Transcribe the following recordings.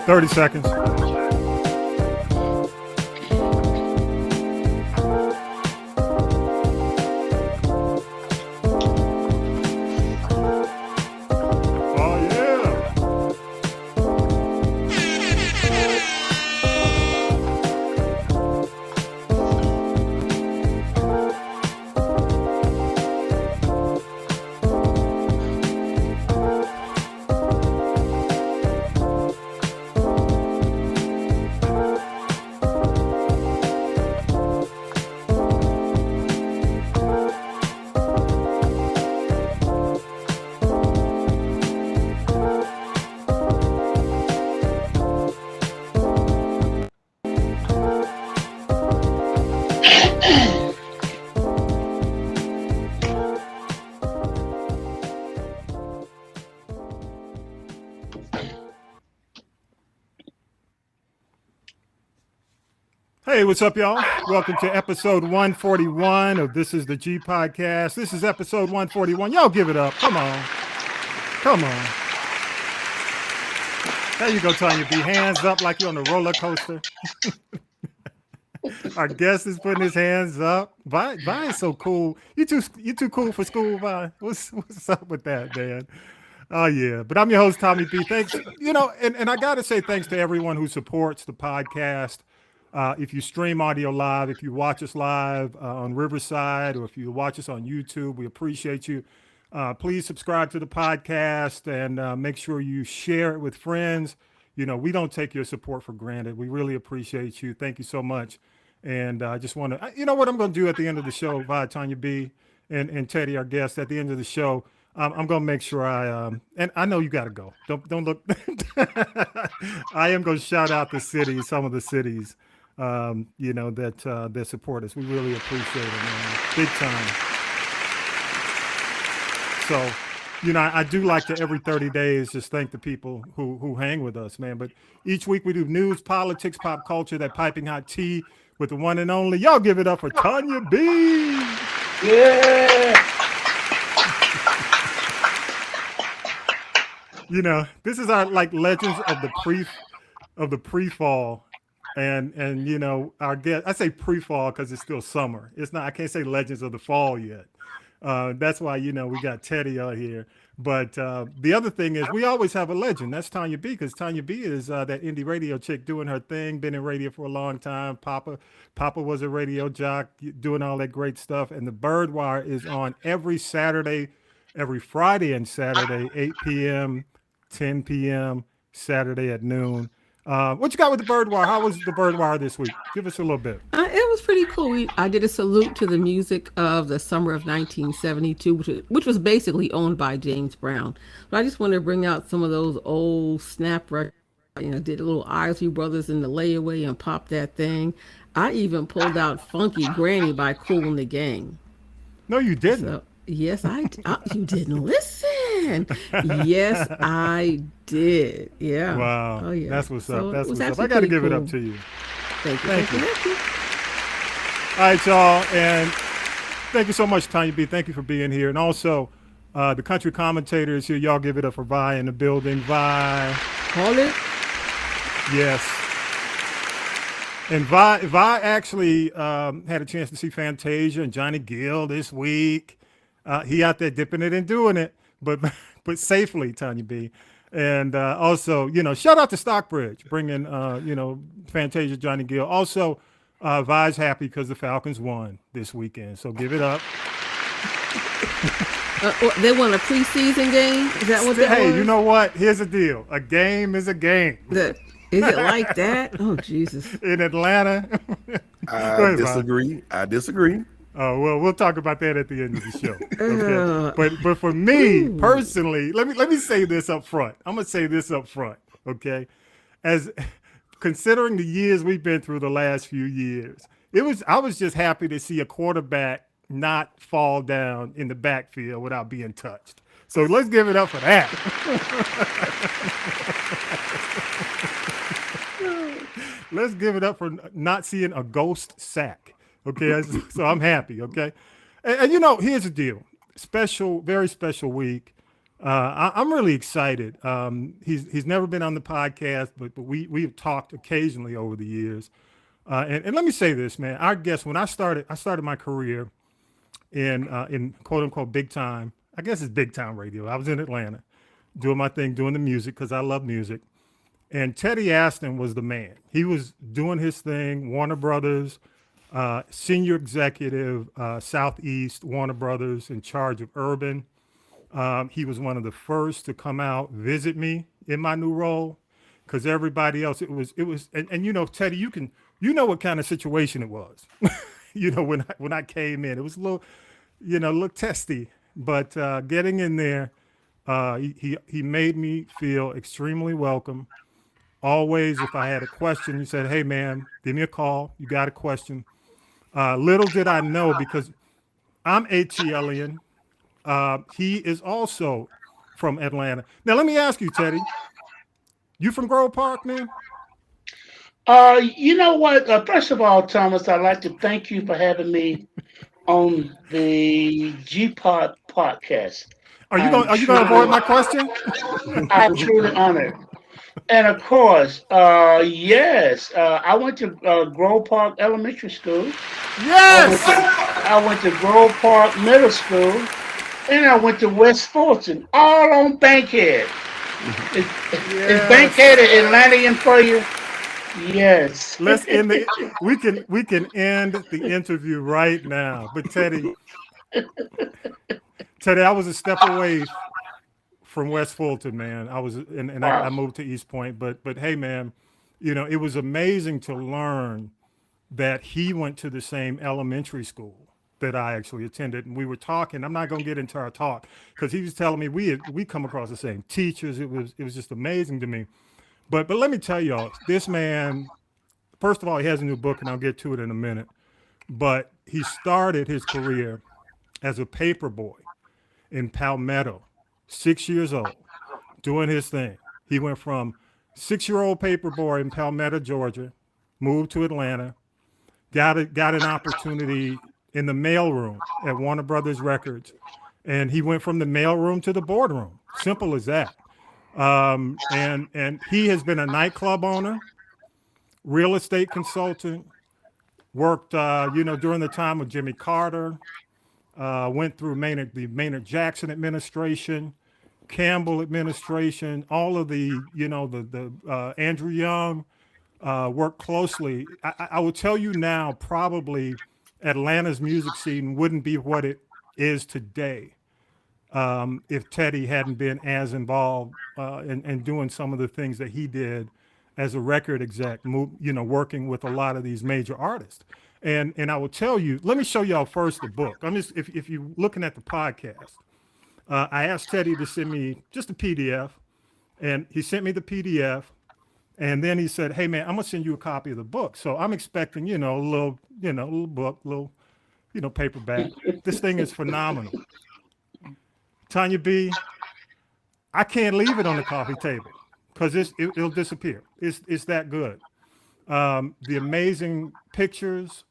30 seconds. Oh, yeah. Hey, what's up, y'all? Welcome to episode 141 of This is the G Podcast. This is episode 141. Y'all give it up. Come on. Come on. There you go, Tanya B. Hands up like you're on a roller coaster. Our guest is putting his hands up. Vi is so cool. You too cool for school, Vi. What's up with that, man? Oh yeah. But I'm your host, Tommy B. Thanks. And I gotta say thanks to everyone who supports the podcast. If you stream audio live, if you watch us live on Riverside, or if you watch us on YouTube, we appreciate you. Please subscribe to the podcast and make sure you share it with friends. We don't take your support for granted. We really appreciate you. Thank you so much. And I just want to, you know what I'm going to do at the end of the show, via Tanya B and Teddy, our guest, at the end of the show. I'm going to make sure and I know you got to go. Don't look. I am going to shout out the cities, some of the cities, that support us. We really appreciate it, man. Big time. So, I do like to every 30 days just thank the people who hang with us, man. But each week we do news, politics, pop culture, that piping hot tea with the one and only. Y'all give it up for Tanya B. Yeah. This is our legends of the pre-fall. And our guest, I say pre-fall because it's still summer. It's not, I can't say legends of the fall yet. That's why, we got Teddy out here. But the other thing is we always have a legend. That's Tanya B, because Tanya B is that indie radio chick doing her thing, been in radio for a long time. Papa was a radio jock, doing all that great stuff. And the Bird Wire is on every Saturday, every Friday and Saturday, 8 p.m., 10 p.m., Saturday at noon. What you got with the Bird Wire? How was the Bird Wire this week? Give us a little bit. It was pretty cool. I did a salute to the music of the summer of 1972, which was basically owned by James Brown. But I just wanted to bring out some of those old snap records. Did a little Isley Brothers in the layaway and pop that thing. I even pulled out Funky Granny by Kool and the Gang. No, you didn't. So, yes, you didn't listen. Yes, I did. Yeah. Wow. Oh, yeah. That's what's So up. That's it was what's up. I actually got to pretty give it cool. up to you. Thank you. Thank you. All right, y'all. And thank you so much, Tanya B. Thank you for being here. And also, the country commentators here, y'all give it up for Vi in the building. Vi. Hold it. Yes. And Vi actually had a chance to see Fantasia and Johnny Gill this week. He out there dipping it and doing it, but safely, Tanya B. And also, shout out to Stockbridge, bringing, Fantasia, Johnny Gill. Also, Vi's happy because the Falcons won this weekend, so give it up. They won a preseason game? Is that what that was? Hey, you know what? Here's the deal. A game is a game. Is it like that? Oh, Jesus. In Atlanta. I disagree. Oh, well, we'll talk about that at the end of the show. Okay? But for me personally, let me say this up front. I'm going to say this up front, okay? As considering the years we've been through the last few years, I was just happy to see a quarterback not fall down in the backfield without being touched. So let's give it up for that. Let's give it up for not seeing a ghost sack. Okay, so I'm happy. Okay, and here's the deal: special, very special week. I'm really excited. He's never been on the podcast, but we've talked occasionally over the years. And let me say this, man. I guess when I started my career in quote unquote big time. I guess it's big time radio. I was in Atlanta doing my thing, doing the music because I love music. And Teddy Aston was the man. He was doing his thing, Warner Brothers, senior executive, Southeast Warner Brothers, in charge of urban. He was one of the first to come out, visit me in my new role, because everybody else, and you know, Teddy, you know what kind of situation it was. You know, when I came in, it was a little, a little testy, but getting in there, he made me feel extremely welcome. Always, if I had a question, he said, "Hey, man, give me a call. You got a question?" Little did I know, because I'm ATLian. He is also from Atlanta. Now, let me ask you, Teddy. You from Grove Park, man? You know what? First of all, Thomas, I'd like to thank you for having me on the G-Pod podcast. Are you gonna avoid my question? I'm truly honored. And of course, yes, I went to Grove Park Elementary School. Yes. I went to Grove Park Middle School, and I went to West Fulton, all on Bankhead. Is Bankhead an Atlantean for you? Yes. Let's end we can end the interview right now. But Teddy, I was a step away from West Fulton, man. I was, and I moved to East Point. But hey, man, it was amazing to learn that he went to the same elementary school that I actually attended, and we were talking. I'm not going to get into our talk because he was telling me we come across the same teachers. It was just amazing to me. But let me tell y'all, this man, first of all, he has a new book, and I'll get to it in a minute. But he started his career as a paper boy in Palmetto, 6 years old, doing his thing. He went from 6-year-old paper boy in Palmetto, Georgia, moved to Atlanta, got an opportunity in the mailroom at Warner Brothers Records, and he went from the mailroom to the boardroom. Simple as that. And he has been a nightclub owner, real estate consultant, worked, during the time of Jimmy Carter, went through the Maynard Jackson administration, Campbell administration, all of the Andrew Young, worked closely. I will tell you now, probably Atlanta's music scene wouldn't be what it is today if Teddy hadn't been as involved in doing some of the things that he did as a record exec, working with a lot of these major artists. And I will tell you, let me show y'all first the book. If you're looking at the podcast, I asked Teddy to send me just a PDF, and he sent me the PDF. And then he said, "Hey, man, I'm gonna send you a copy of the book." So I'm expecting, a little book, paperback. This thing is phenomenal. Tanya B, I can't leave it on the coffee table because it'll disappear. It's that good. The amazing pictures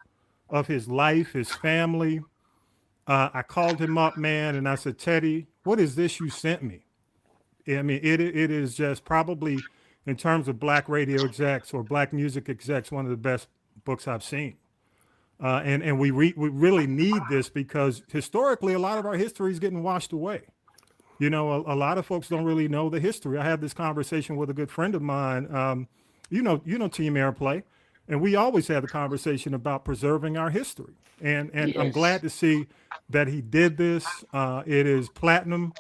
of his life, his family. I called him up, man, and I said, "Teddy, what is this you sent me?" I mean, it is just probably, in terms of black radio execs or black music execs, one of the best books I've seen. And we really need this because historically, a lot of our history is getting washed away. A lot of folks don't really know the history. I had this conversation with a good friend of mine, Team Airplay, and we always had the conversation about preserving our history. And yes. I'm glad to see that he did this. It is platinum,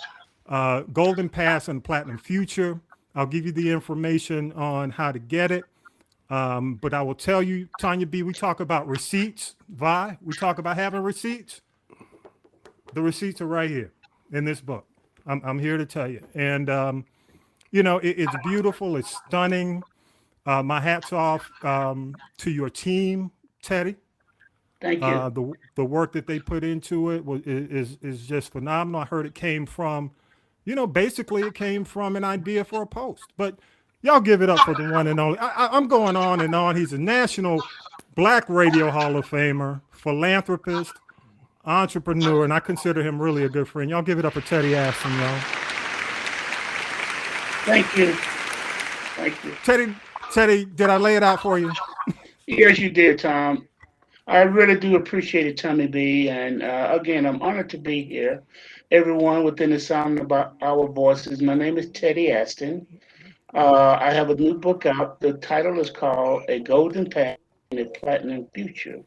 Golden Pass and Platinum Future. I'll give you the information on how to get it. But I will tell you, Tanya B, we talk about receipts. Vi, we talk about having receipts. The receipts are right here in this book. I'm here to tell you. And, it's beautiful. It's stunning. My hat's off to your team, Teddy. Thank you. The work that they put into it is just phenomenal. I heard it came from, basically it came from an idea for a post. But y'all give it up for the one and only. I'm going on and on. He's a National Black Radio Hall of Famer, philanthropist, entrepreneur, and I consider him really a good friend. Y'all give it up for Teddy Aston, y'all. Thank you. Thank you. Teddy, did I lay it out for you? Yes, you did, Tom. I really do appreciate it, Tommy B. And again, I'm honored to be here. Everyone within the sound of our voices. My name is Teddy Aston. I have a new book out. The title is called A Golden Path and a Platinum Future.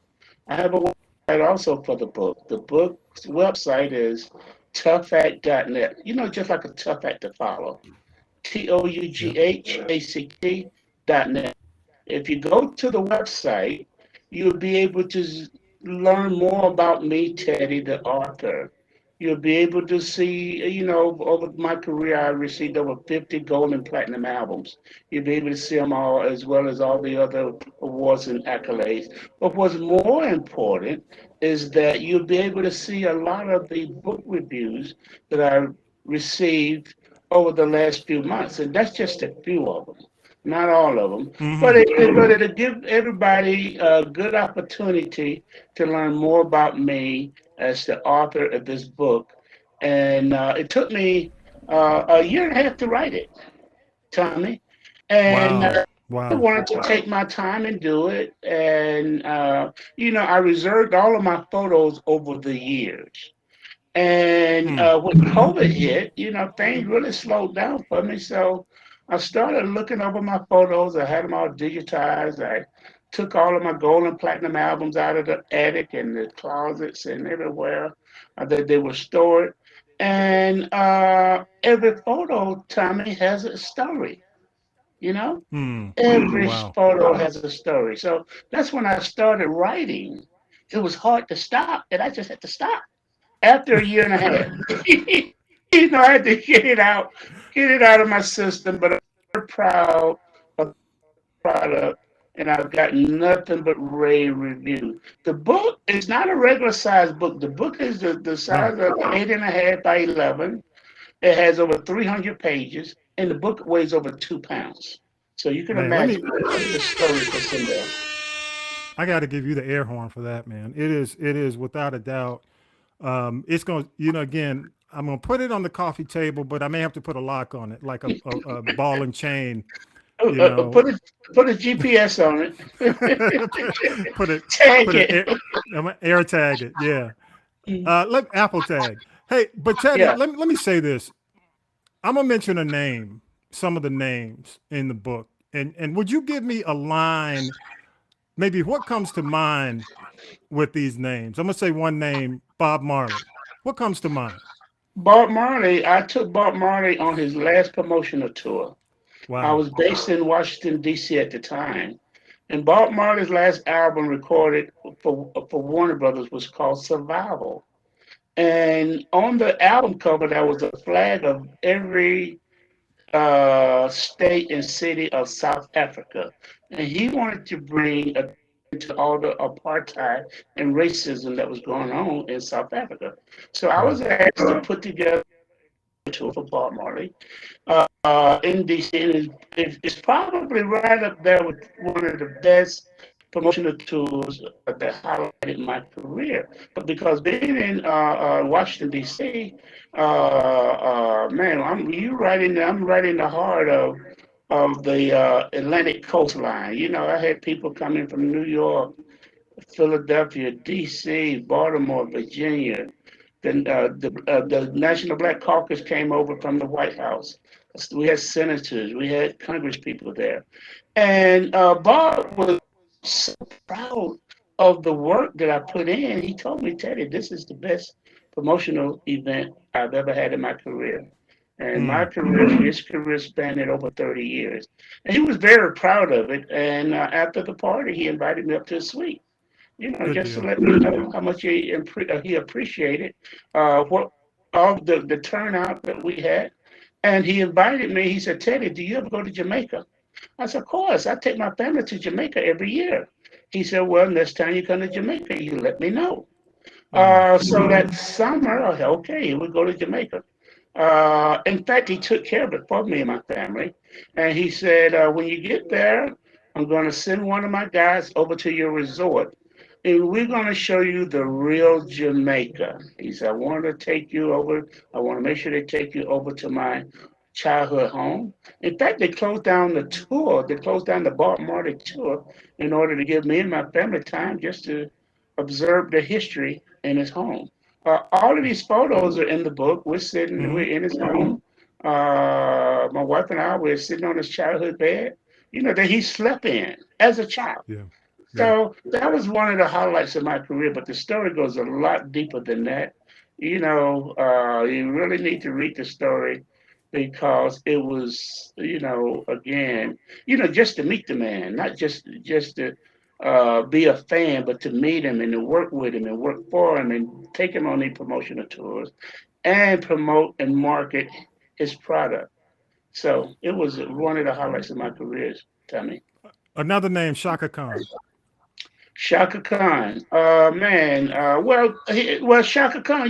I have a website also for the book. The book's website is toughact.net. You know, just like a tough act to follow. Yep. TOUGHACT.net. If you go to the website, you'll be able to learn more about me, Teddy, the author. You'll be able to see, over my career, I received over 50 gold and platinum albums. You'll be able to see them all, as well as all the other awards and accolades. But what's more important is that you'll be able to see a lot of the book reviews that I received over the last few months. And that's just a few of them, not all of them. Mm-hmm. But it'll give everybody a good opportunity to learn more about me as the author of this book. And it took me a year and a half to write it, Tommy. And Wow. I Wow. wanted to take my time and do it. And, I reserved all of my photos over the years. And Mm. when COVID hit, things really slowed down for me. So I started looking over my photos. I had them all digitized. I took all of my gold and platinum albums out of the attic and the closets and everywhere that they were stored. And every photo, Tommy, has a story, you know? Mm. Every Wow. photo has a story. So that's when I started writing. It was hard to stop, and I just had to stop after a year and a half. I had to get it out of my system. But I'm very proud of the product, and I've got nothing but rave reviews. The book is not a regular size book. The book is the Right. size of 8.5 by 11. It has over 300 pages, and the book weighs over 2 pounds. So you can Man, let imagine me the story that's in there. I got to give you the air horn for that, man. It is without a doubt. It's going to, again, I'm going to put it on the coffee table, but I may have to put a lock on it, like a ball and chain, you know. Put a GPS on it. put it, Tag put it, it. I'm gonna air tag it. Yeah. Let Apple tag. Hey, but Teddy, Yeah. let me say this. I'm going to mention a name, some of the names in the book. And would you give me a line, maybe what comes to mind with these names? I'm gonna say one name, Bob Marley. What comes to mind? Bob Marley, I took Bob Marley on his last promotional tour. I Wow. was based in Washington, D.C. at the time. And Bob Marley's last album recorded for Warner Brothers was called Survival. And on the album cover, there was a flag of every state and city of South Africa. And he wanted to bring to all the apartheid and racism that was going on in South Africa. So I Right. was asked to put together a tour for Bob Marley in DC, and it's probably right up there with one of the best promotional tours that highlighted my career. But because being in Washington D.C., man, I'm right in the heart of the Atlantic coastline. I had people coming from New York, Philadelphia, D.C., Baltimore, Virginia. Then the National Black Caucus came over from the White House. We had senators, we had Congress people there. And Bob was so proud of the work that I put in. He told me, Teddy, this is the best promotional event I've ever had in my career. And my Mm. career, his career spanned over 30 years. And he was very proud of it. And after the party, he invited me up to his suite, Good just to deal. let me know how much he appreciated what all the turnout that we had. And he invited me. He said, Teddy, do you ever go to Jamaica? I said, of course. I take my family to Jamaica every year. He said, well, next time you come to Jamaica, you let me know. Mm. So that summer, I said, okay, we go to Jamaica. In fact, he took care of it for me and my family. And he said, when you get there, I'm going to send one of my guys over to your resort, and we're going to show you the real Jamaica. He said, I want to take you over. I want to make sure they take you over to my childhood home. In fact, they closed down the tour. They closed down the Bob Marley tour in order to give me and my family time just to observe the history in his home. All of these photos are in the book. Mm-hmm. We're in his home. My wife and I were sitting on his childhood bed, that he slept in as a child. Yeah. Yeah. So that was one of the highlights of my career, but the story goes a lot deeper than that. You really need to read the story because it was, again, just to meet the man, not just to be a fan, but to meet him and to work with him and work for him and take him on these promotional tours and promote and market his product. So it was one of the highlights of my career, Tommy. Another name, Shaka Khan. Shaka Khan, man. Shaka Khan.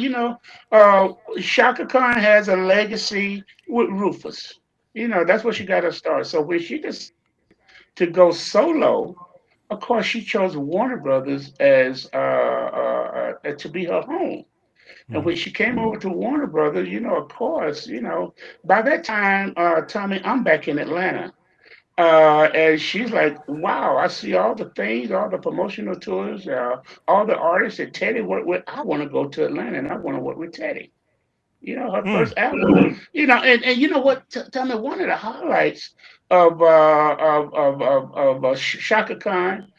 Shaka Khan has a legacy with Rufus. That's where she got her start. So when she decided to go solo, of course, she chose Warner Brothers as to be her home. And Mm-hmm. when she came over to Warner Brothers, of course, by that time, Tommy, I'm back in Atlanta. And she's like, wow, I see all the things, all the promotional tours, all the artists that Teddy worked with. I want to go to Atlanta and I want to work with Teddy. Her Mm. first album. And you know what? Tell me, one of the highlights of Shaka Khan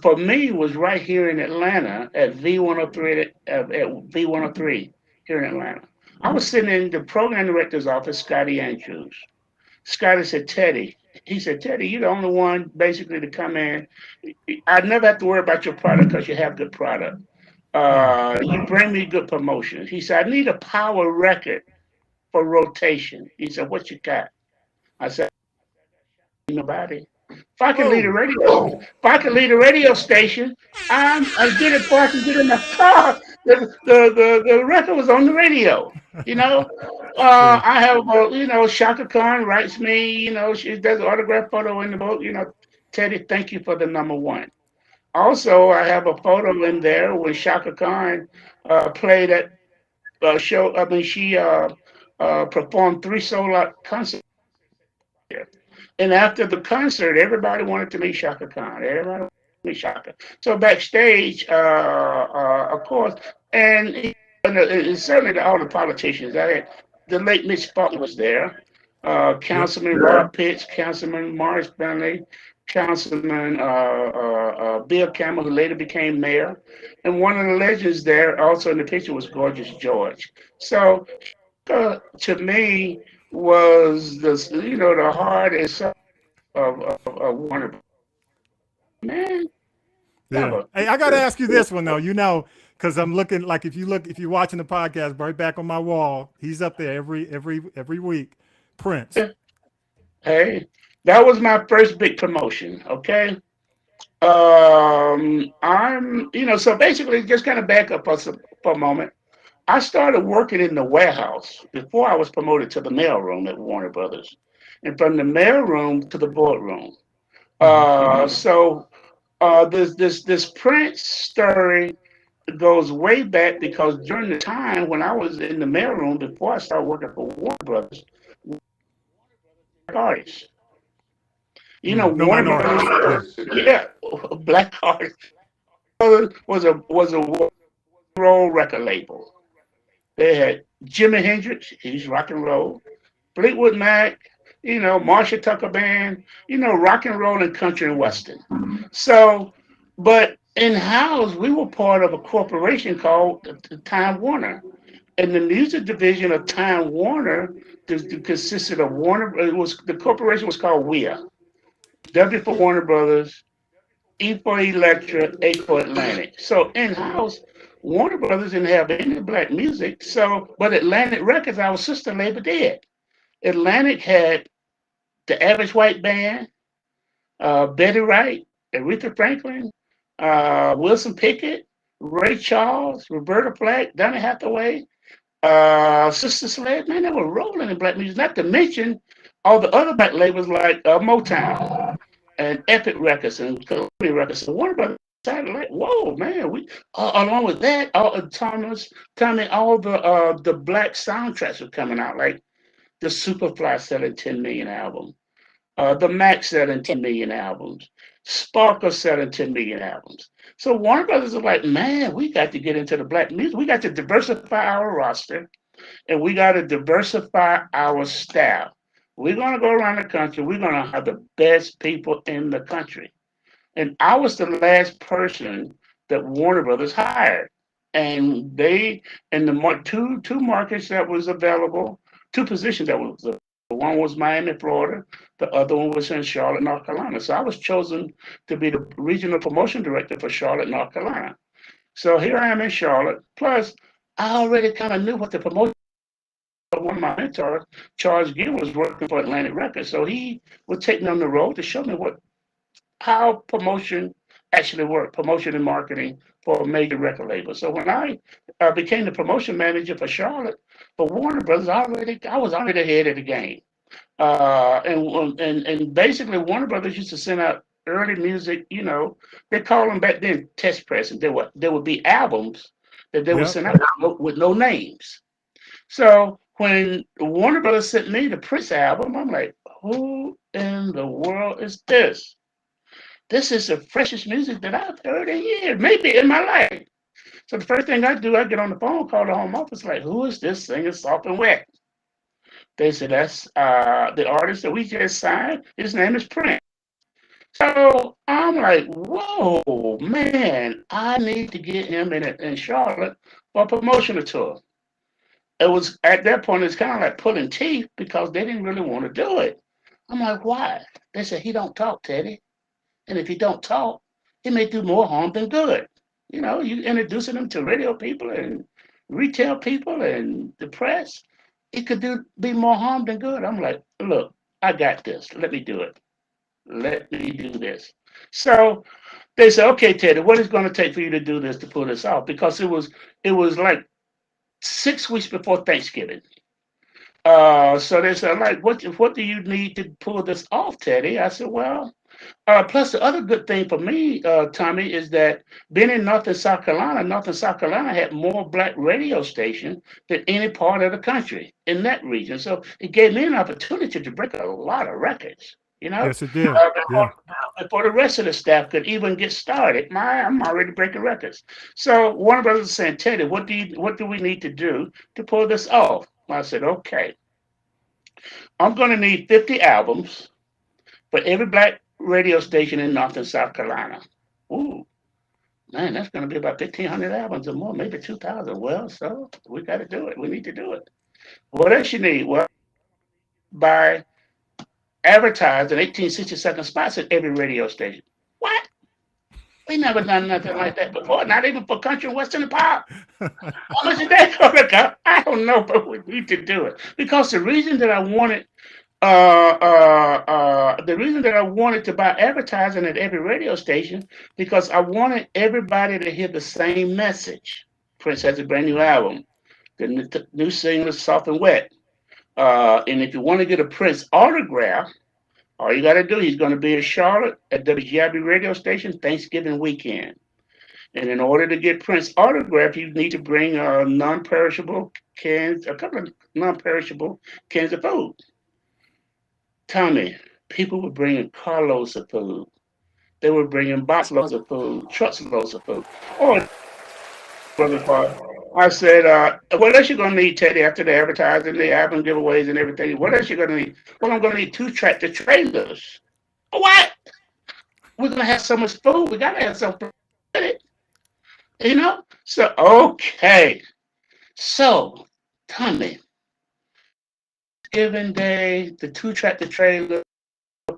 for me was right here in Atlanta at V103 at V103 here in Atlanta. I was sitting in the program director's office, Scotty Andrews. Scotty said, Teddy. He said, Teddy, you're the only one basically to come in. I never have to worry about your product because you have good product. Mm. You bring me good promotions. He said, I need a power record for rotation. He said, what you got? I said, nobody. If I can lead a Whoa. radio, if I can lead a radio station, I did it before I can get in the car. The record was on the radio. You know, Yeah. I have Shaka Khan writes me. She does an autograph photo in the book. Teddy, thank you for the number one. Also, I have a photo in there when Shaka Khan played at a show. I mean, she performed 3 sold-out concerts here. And after the concert, everybody wanted to meet Shaka Khan. Everybody wanted to meet Shaka. So backstage, of course, and certainly all the politicians. I had the late Mitch Spaulding was there. Yep. Councilman Rob Pitts, Councilman Morris Bentley, Councilman Bill Campbell, who later became mayor. And one of the legends there also in the picture was Gorgeous George. So to me was the heart and soul of Warner. Man, Yeah. never. Hey, I got to ask you this one though. Because I'm looking like if you're watching the podcast right back on my wall, he's up there every week. Prince. Hey, that was my first big promotion. Okay. So basically, just kind of back up for a moment. I started working in the warehouse before I was promoted to the mailroom at Warner Brothers, and from the mailroom to the boardroom. Mm-hmm. This Prince story goes way back because during the time when I was in the mailroom before I started working for Warner Brothers, artists, Mm. No Warner minorities. Yeah. Brothers, yeah, black artists was a roll record label. They had Jimi Hendrix, he's rock and roll. Fleetwood Mac, Marsha Tucker Band, rock and roll and country and western. So, but in house, we were part of a corporation called Time Warner. And the music division of Time Warner consisted of Warner. The corporation was called WEA. W for Warner Brothers, E for Electra, A for Atlantic. So in house, Warner Brothers didn't have any black music. But Atlantic Records, our sister label, did. Atlantic had the Average White Band, Betty Wright, Aretha Franklin, Wilson Pickett, Ray Charles, Roberta Flack, Donny Hathaway, Sister Sledge. Man, they were rolling in black music. Not to mention all the other black labels like Motown and Epic Records and Columbia Records. So Warner Brothers decided, like, whoa, man, we along with that, Tommy, all the black soundtracks were coming out, like the Superfly selling 10 million albums. The Max selling 10 million albums. Sparkle selling 10 million albums. So Warner Brothers is like, man, we got to get into the black music. We got to diversify our roster and we got to diversify our staff. We're going to go around the country. We're going to have the best people in the country. And I was the last person that Warner Brothers hired. And they, in the two markets that was available, two positions that was available. One was Miami, Florida. The other one was in Charlotte, North Carolina. So I was chosen to be the regional promotion director for Charlotte, North Carolina. So here I am in Charlotte. Plus, I already kind of knew what the promotion. One of my mentors, Charles Gill, was working for Atlantic Records. So he would take me on the road to show me how promotion actually worked, promotion and marketing for a major record label. So when I became the promotion manager for Charlotte, for Warner Brothers, I was already ahead of the game. And basically Warner Brothers used to send out early music, they call them back then test presses. There would be albums that they would Yep. send out with no names. So when Warner Brothers sent me the Prince album, I'm like, who in the world is this? This is the freshest music that I've heard in years, maybe in my life. So the first thing I do, I get on the phone, call the home office, like, who is this singing soft and wet? They said, that's the artist that we just signed. His name is Prince. So I'm like, whoa, man, I need to get him in Charlotte for a promotional tour. It was at that point, it's kind of like pulling teeth because they didn't really want to do it. I'm like, why? They said, he don't talk, Teddy. And if he don't talk, he may do more harm than good. You introducing him to radio people and retail people and the press, it could be more harm than good. I'm like, look, I got this. Let me do it. Let me do this. So they said, okay, Teddy, what is it going to take for you to do this, to pull this off? Because it was like 6 weeks before Thanksgiving. So they said, like, what do you need to pull this off, Teddy? I said, well, plus the other good thing for me, Tommy, is that being in North and South Carolina had more black radio stations than any part of the country in that region. So it gave me an opportunity to break a lot of records, Yes, it did. Yeah. before the rest of the staff could even get started. I'm already breaking records. So Warner Brothers is saying, Teddy, what do we need to do to pull this off? I said, okay, I'm going to need 50 albums for every black radio station in North and South Carolina. Ooh, man, that's going to be about 1,500 albums or more, maybe 2,000. Well, so we got to do it. We need to do it. What else you need? Well, by advertising 1860-second spots at every radio station. What? We never done nothing like that before, not even for country, western, and pop. How much is that going to cost? I don't know, but we need to do it. Because the reason that I wanted to buy advertising at every radio station, because I wanted everybody to hear the same message. Prince has a brand new album. The new single is Soft and Wet. And if you want to get a Prince autograph, all you got to do, he's going to be in Charlotte at WGIB radio station Thanksgiving weekend. And in order to get Prince autograph, you need to bring a couple of non-perishable cans of food. Tommy, people were bringing carloads of food. They were bringing box loads of food, trucks loads of food. Oh, I said, what else you going to need, Teddy, after the advertising, the album giveaways and everything? What else you going to need? Well, I'm going to need 2 tractor trailers. What? We're going to have so much food. We got to have some food in it. So, okay. So, Tommy, Thanksgiving Day, the 2 tractor trailer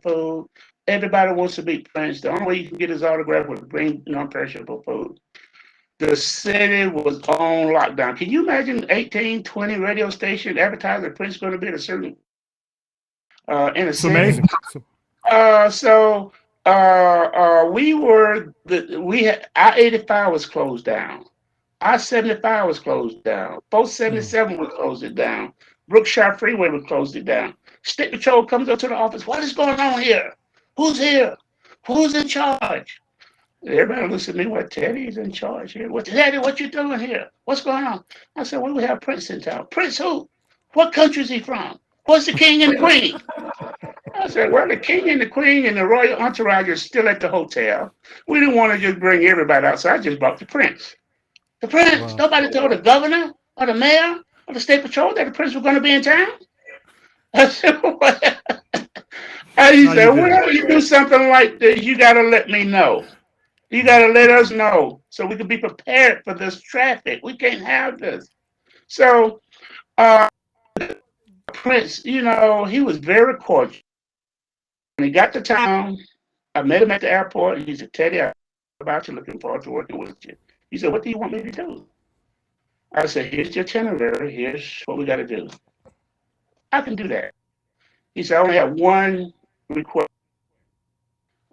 food. Everybody wants to meet Prince. The only way you can get his autograph was bring non-perishable food. The city was on lockdown. Can you imagine 18, 20 radio stations advertising Prince going to be at a certain in a It's city? amazing. So we had I-85 was closed down. I-75 was closed down. 477 was closed it down. Brookshire Freeway was closed it down. State Patrol comes up to the office. What is going on here? Who's here? Who's in charge? Everybody looks at me, what, Teddy's in charge here? Teddy, what you doing here? What's going on? I said, well, we have Prince in town. Prince who? What country is he from? What's the king and the queen? I said, well, the king and the queen and the royal entourage are still at the hotel. We didn't want to just bring everybody out, so I just brought the prince. The prince. Wow. Nobody told the governor or the mayor or the state patrol that the prince was going to be in town. I said, well, and he No, said, you didn't. whenever you do something like this, you got to let me know. You got to let us know so we can be prepared for this traffic. We can't have this. So, Prince, he was very cordial. When he got to town, I met him at the airport. He said, Teddy, I'm about you, looking forward to working with you. He said, what do you want me to do? I said, here's your itinerary. Here's what we got to do. I can do that. He said, I only have one request.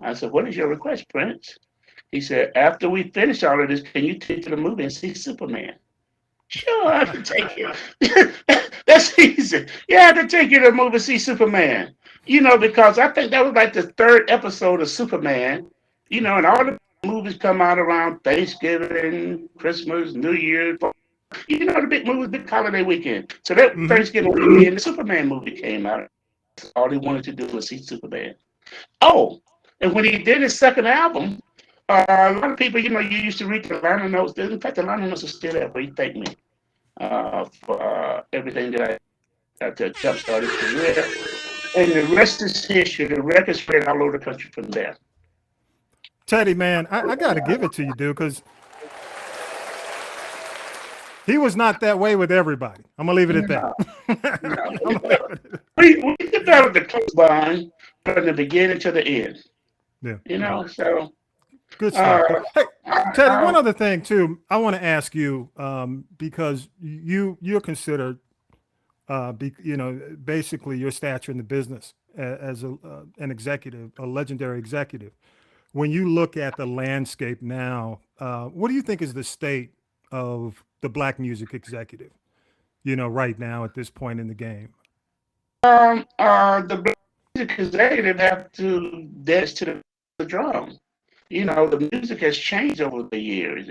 I said, what is your request, Prince? He said, after we finish all of this, can you take to the movie and see Superman? Sure, I can take you. That's easy. Yeah, I can take you to the movie and see Superman. Because I think that was like the third episode of Superman. And all the movies come out around Thanksgiving, Christmas, New Year's. The big movies, big holiday weekend. So that Thanksgiving weekend, the Superman movie came out. All he wanted to do was see Superman. Oh, and when he did his second album, a lot of people, you used to read the liner notes. In fact, the liner notes are still there, but he thanked me for everything that I jump-started his career. And the rest is history. The record spread all over the country from there. Teddy, man, I got to give it to you, dude, because he was not that way with everybody. I'm going to leave it at that. We developed the close bond from the beginning to the end. Yeah. So. Good stuff. Hey, Teddy, one other thing, too, I want to ask you, because you're considered, basically your stature in the business as an executive, a legendary executive. When you look at the landscape now, what do you think is the state of the Black music executive, right now at this point in the game? The Black music executive have to dance to the drum. The music has changed over the years.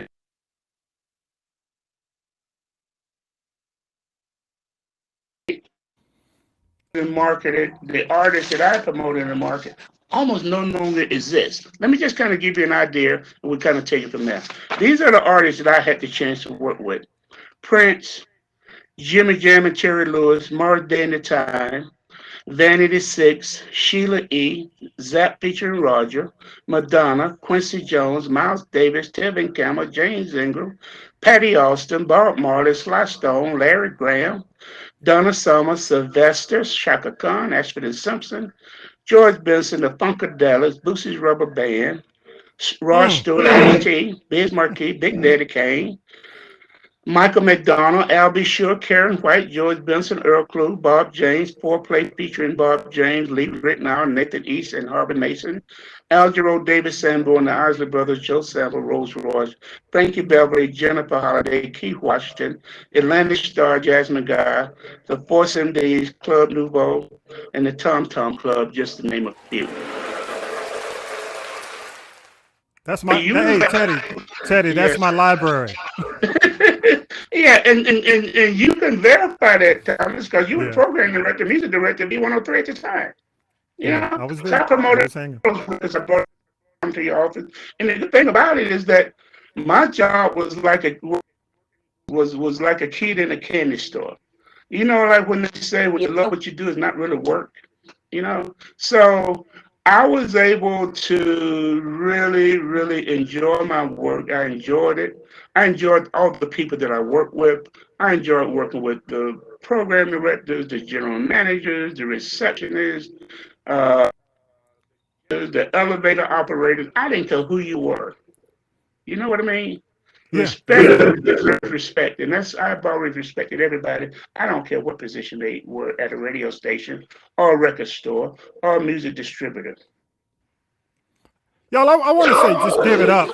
Marketed, the artists that I promote in the market almost no longer exist. Let me just kind of give you an idea, and we kind of take it from there. These are the artists that I had the chance to work with: Prince, Jimmy Jam and Terry Lewis, Mark Day and the Time, Vanity Six, Sheila E., Zapp featuring Roger, Madonna, Quincy Jones, Miles Davis, Tevin Campbell, James Ingram, Patty Austin, Bob Marley, Sly Stone, Larry Graham, Donna Summer, Sylvester, Shaka Khan, Ashford and Simpson, George Benson, the Funkadelics, Boosie's Rubber Band, Rod Stewart, A.T., Biz Marquis, Big Daddy Kane, Michael McDonald, Al B. Sure, Karen White, George Benson, Earl Klugh, Bob James, foreplay featuring Bob James, Lee Ritenour, Nathan East, and Harvey Mason, Algernon Davis Sanborn, the Isley Brothers, Joe Sample, Rose Royce, Frankie Beverly, Jennifer Holliday, Keith Washington, Atlantic Star, Jasmine Guy, the Force MDs, Club Nouveau, and the Tom Tom Club, just to name a few. That's my Teddy. That's my library. Yeah, and you can verify that, Thomas, because you were program director, music director, B103 at the time. I was there. I promoted as I brought them to your office. And the good thing about it is that my job was like a kid in a candy store. Like when they say when you love what you do, it's not really work. So I was able to really, really enjoy my work. I enjoyed it. I enjoyed all the people that I worked with. I enjoyed working with the program directors, the general managers, the receptionists, the elevator operators. I didn't care who you were. You know what I mean? Respect. And I've always respected everybody. I don't care what position they were at a radio station or a record store or a music distributor. Y'all, I want to say, just give it up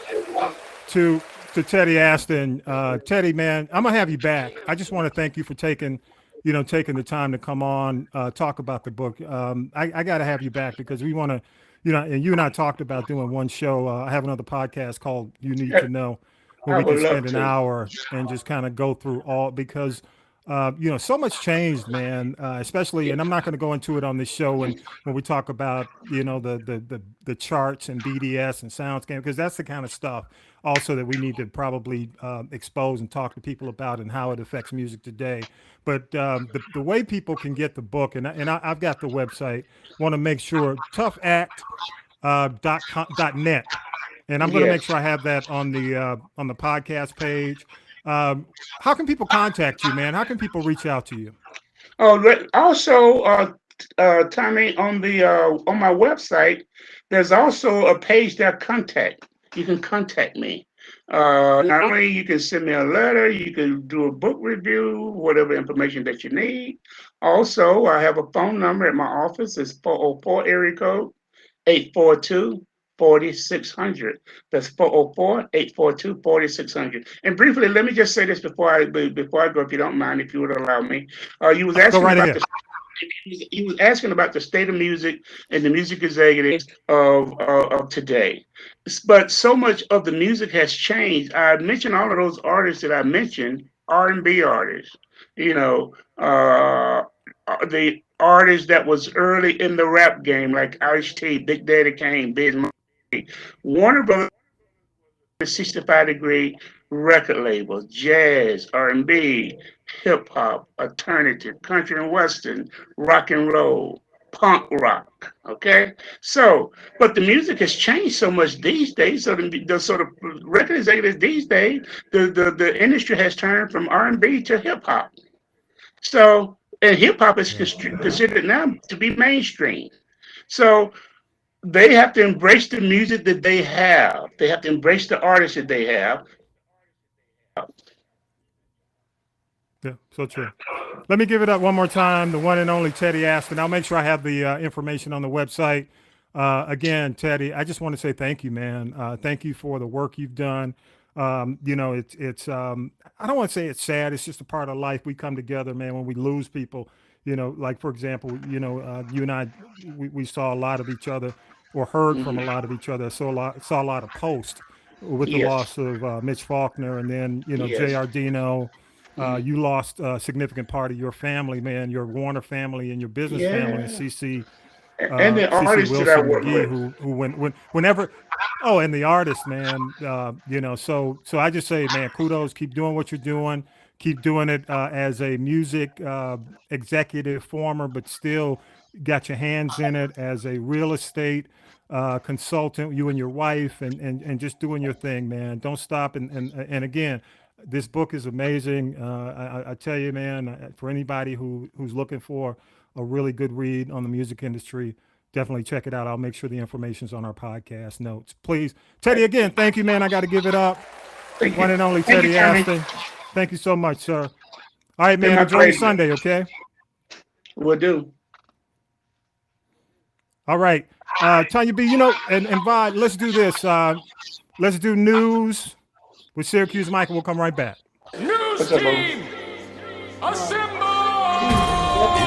to Teddy Aston. Teddy, man, I'm gonna have you back. I just want to thank you for taking the time to come on, talk about the book. I got to have you back because we want to, and you and I talked about doing one show. I have another podcast called You Need to Know, where we can spend an hour and just kind of go through all, because So much changed, man. Especially, and I'm not going to go into it on this show when we talk about, the charts and BDS and SoundScan, because that's the kind of stuff also that we need to probably expose and talk to people about and how it affects music today. But the way people can get the book, I've got the website. Want to make sure toughAct.net, and I'm going to make sure I have that on the podcast page. How can people contact you, man? How can people reach out to you? Also, Tommy, on my website, there's also a page that you can contact me. Not only you can send me a letter, you can do a book review, whatever information that you need. Also, I have a phone number at my office. It's 404 area code 842-4600. That's 404-842-4600. And briefly, let me just say this before I go, if you don't mind, if you would allow me. You was asking he was asking about the state of music and the music executives of today. But so much of the music has changed. I mentioned all of those artists that I mentioned, R&B artists, the artists that was early in the rap game, like Ice-T, Big Daddy Kane, Biz Marley. Warner Brothers, 65-degree record labels, jazz, R&B, hip hop, alternative, country and western, rock and roll, punk rock. Okay, so but the music has changed so much these days. So the sort of record executives these days, the industry has turned from R&B to hip hop. So and hip hop is considered now to be mainstream. So they have to embrace the music that they have. They have to embrace the artists that they have. Yeah, so true. Let me give it up one more time. The one and only Teddy Aston. I'll make sure I have the information on the website. Again, Teddy, I just want to say thank you, man. Thank you for the work you've done. It's I don't want to say it's sad. It's just a part of life. We come together, man, when we lose people, like, for example, you and I, we saw a lot of each other or heard from a lot of each other. Saw a lot of posts with the loss of Mitch Faulkner, and then, J.R. Dino. You lost a significant part of your family, man, your Warner family and your business family, and CC. And the artists that I work with. Who whenever, and the artist, man, so I just say, man, kudos, keep doing what you're doing, keep doing it as a music executive, former, but still got your hands in it as a real estate consultant, you and your wife, and just doing your thing, man. Don't stop. And again, this book is amazing. I tell you, man, for anybody who's looking for a really good read on the music industry, definitely check it out. I'll make sure the information's on our podcast notes. Please, Teddy, again, thank you, man. I got to give it up. One and only Teddy Aston. Thank you so much, sir. All right, man. Enjoy your Sunday, okay? Will do. All right. Tanya B, and Vi, let's do this. Let's do news with Syracuse Mike, and we'll come right back. News team, assemble!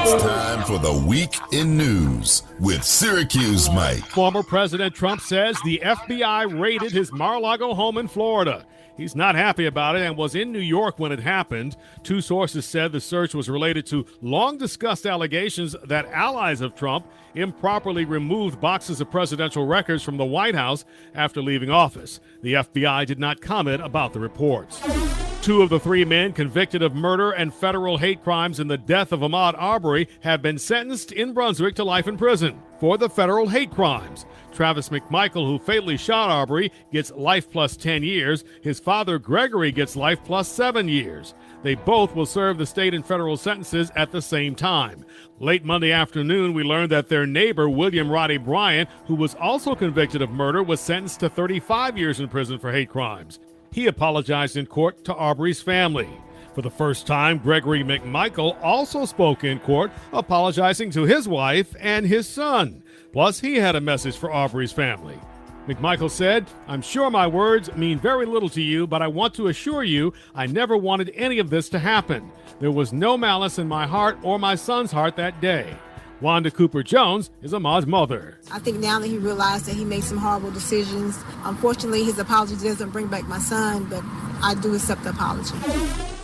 It's time for the Week in News with Syracuse Mike. Former President Trump says the FBI raided his Mar-a-Lago home in Florida. He's not happy about it and was in New York when it happened. Two sources said the search was related to long-discussed allegations that allies of Trump improperly removed boxes of presidential records from the White House after leaving office. The FBI did not comment about the reports. Two of the three men convicted of murder and federal hate crimes in the death of Ahmaud Arbery have been sentenced in Brunswick to life in prison for the federal hate crimes. Travis McMichael, who fatally shot Arbery, gets life plus 10 years. His father, Gregory, gets life plus 7 years. They both will serve the state and federal sentences at the same time. Late Monday afternoon, we learned that their neighbor, William Roddy Bryant, who was also convicted of murder, was sentenced to 35 years in prison for hate crimes. He apologized in court to Arbery's family. For the first time, Gregory McMichael also spoke in court, apologizing to his wife and his son. Plus, he had a message for Arbery's family. McMichael said, "I'm sure my words mean very little to you, but I want to assure you I never wanted any of this to happen. There was no malice in my heart or my son's heart that day. Wanda Cooper-Jones is Ahmaud's mother. I think now that he realized that he made some horrible decisions, unfortunately his apology doesn't bring back my son, but I do accept the apology.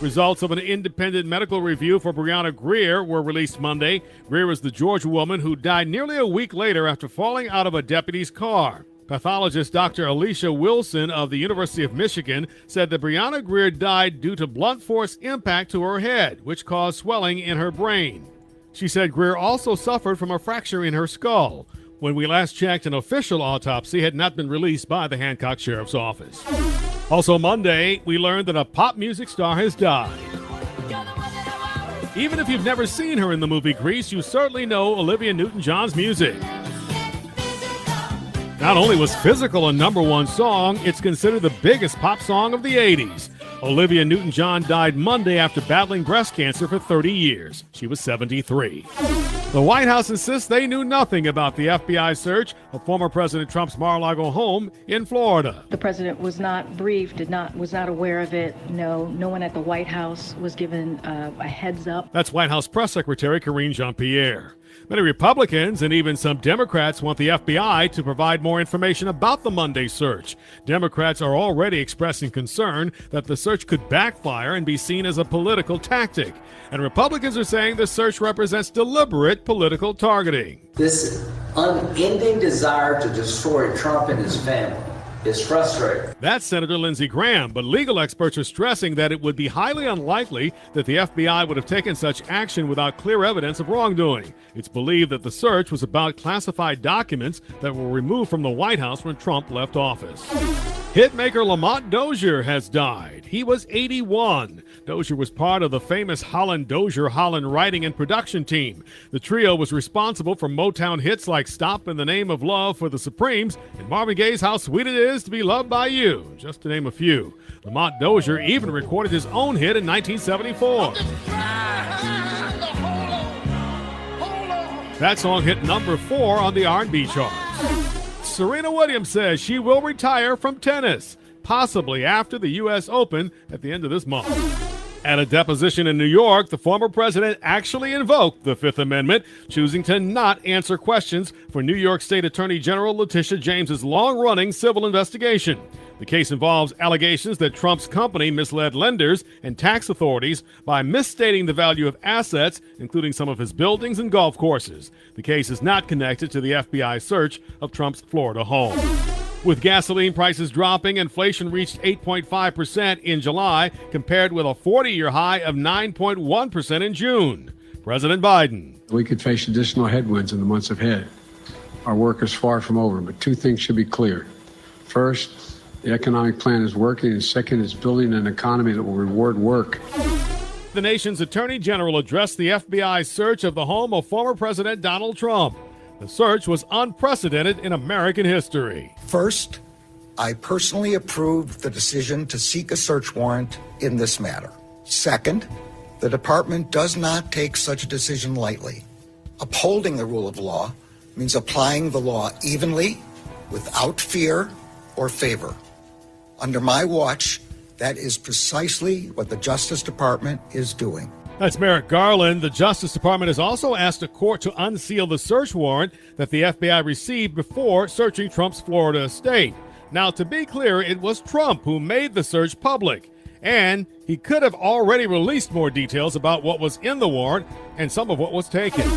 Results of an independent medical review for Brianna Greer were released Monday. Greer is the Georgia woman who died nearly a week later after falling out of a deputy's car. Pathologist Dr. Alicia Wilson of the University of Michigan said that Brianna Greer died due to blunt force impact to her head, which caused swelling in her brain. She said Greer also suffered from a fracture in her skull. When we last checked, an official autopsy had not been released by the Hancock Sheriff's Office. Also Monday, we learned that a pop music star has died. Even if you've never seen her in the movie Grease, you certainly know Olivia Newton-John's music. Not only was Physical a #1 song, it's considered the biggest pop song of the 80s. Olivia Newton-John died Monday after battling breast cancer for 30 years. She was 73. The White House insists they knew nothing about the FBI search of former President Trump's Mar-a-Lago home in Florida. The president was not briefed, was not aware of it. No one at the White House was given a heads up. That's White House Press Secretary Karine Jean-Pierre. Many Republicans and even some Democrats want the FBI to provide more information about the Monday search. Democrats are already expressing concern that the search could backfire and be seen as a political tactic. And Republicans are saying the search represents deliberate political targeting. This unending desire to destroy Trump and his family is frustrating. That's Senator Lindsey Graham, but legal experts are stressing that it would be highly unlikely that the FBI would have taken such action without clear evidence of wrongdoing. It's believed that the search was about classified documents that were removed from the White House when Trump left office. Hitmaker Lamont Dozier has died. He was 81. Dozier was part of the famous Holland-Dozier Holland writing and production team. The trio was responsible for Motown hits like Stop in the Name of Love for the Supremes and Marvin Gaye's How Sweet It Is to Be Loved by You, just to name a few. Lamont Dozier even recorded his own hit in 1974. That song hit #4 on the R&B charts. Serena Williams says she will retire from tennis, possibly after the U.S. Open at the end of this month. At a deposition in New York, the former president actually invoked the Fifth Amendment, choosing to not answer questions for New York State Attorney General Letitia James's long-running civil investigation. The case involves allegations that Trump's company misled lenders and tax authorities by misstating the value of assets, including some of his buildings and golf courses. The case is not connected to the FBI search of Trump's Florida home. With gasoline prices dropping, inflation reached 8.5% in July, compared with a 40-year high of 9.1% in June. President Biden. We could face additional headwinds in the months ahead. Our work is far from over, but two things should be clear. First, the economic plan is working, and second is building an economy that will reward work. The nation's Attorney General addressed the FBI's search of the home of former President Donald Trump. The search was unprecedented in American history. First, I personally approved the decision to seek a search warrant in this matter. Second, the department does not take such a decision lightly. Upholding the rule of law means applying the law evenly, without fear or favor. Under my watch, that is precisely what the Justice Department is doing. That's Merrick Garland. The Justice Department has also asked a court to unseal the search warrant that the FBI received before searching Trump's Florida estate. Now, to be clear, it was Trump who made the search public, and he could have already released more details about what was in the warrant and some of what was taken.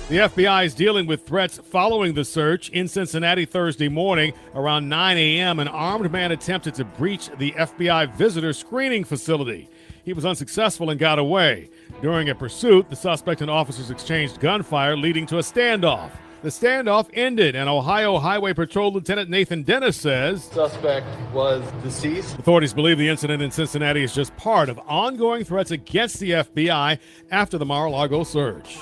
The FBI is dealing with threats following the search. In Cincinnati Thursday morning, around 9 a.m., an armed man attempted to breach the FBI visitor screening facility. He was unsuccessful and got away. During a pursuit, the suspect and officers exchanged gunfire, leading to a standoff. The standoff ended, and Ohio Highway Patrol Lieutenant Nathan Dennis says suspect was deceased. Authorities believe the incident in Cincinnati is just part of ongoing threats against the FBI after the Mar-a-Lago search.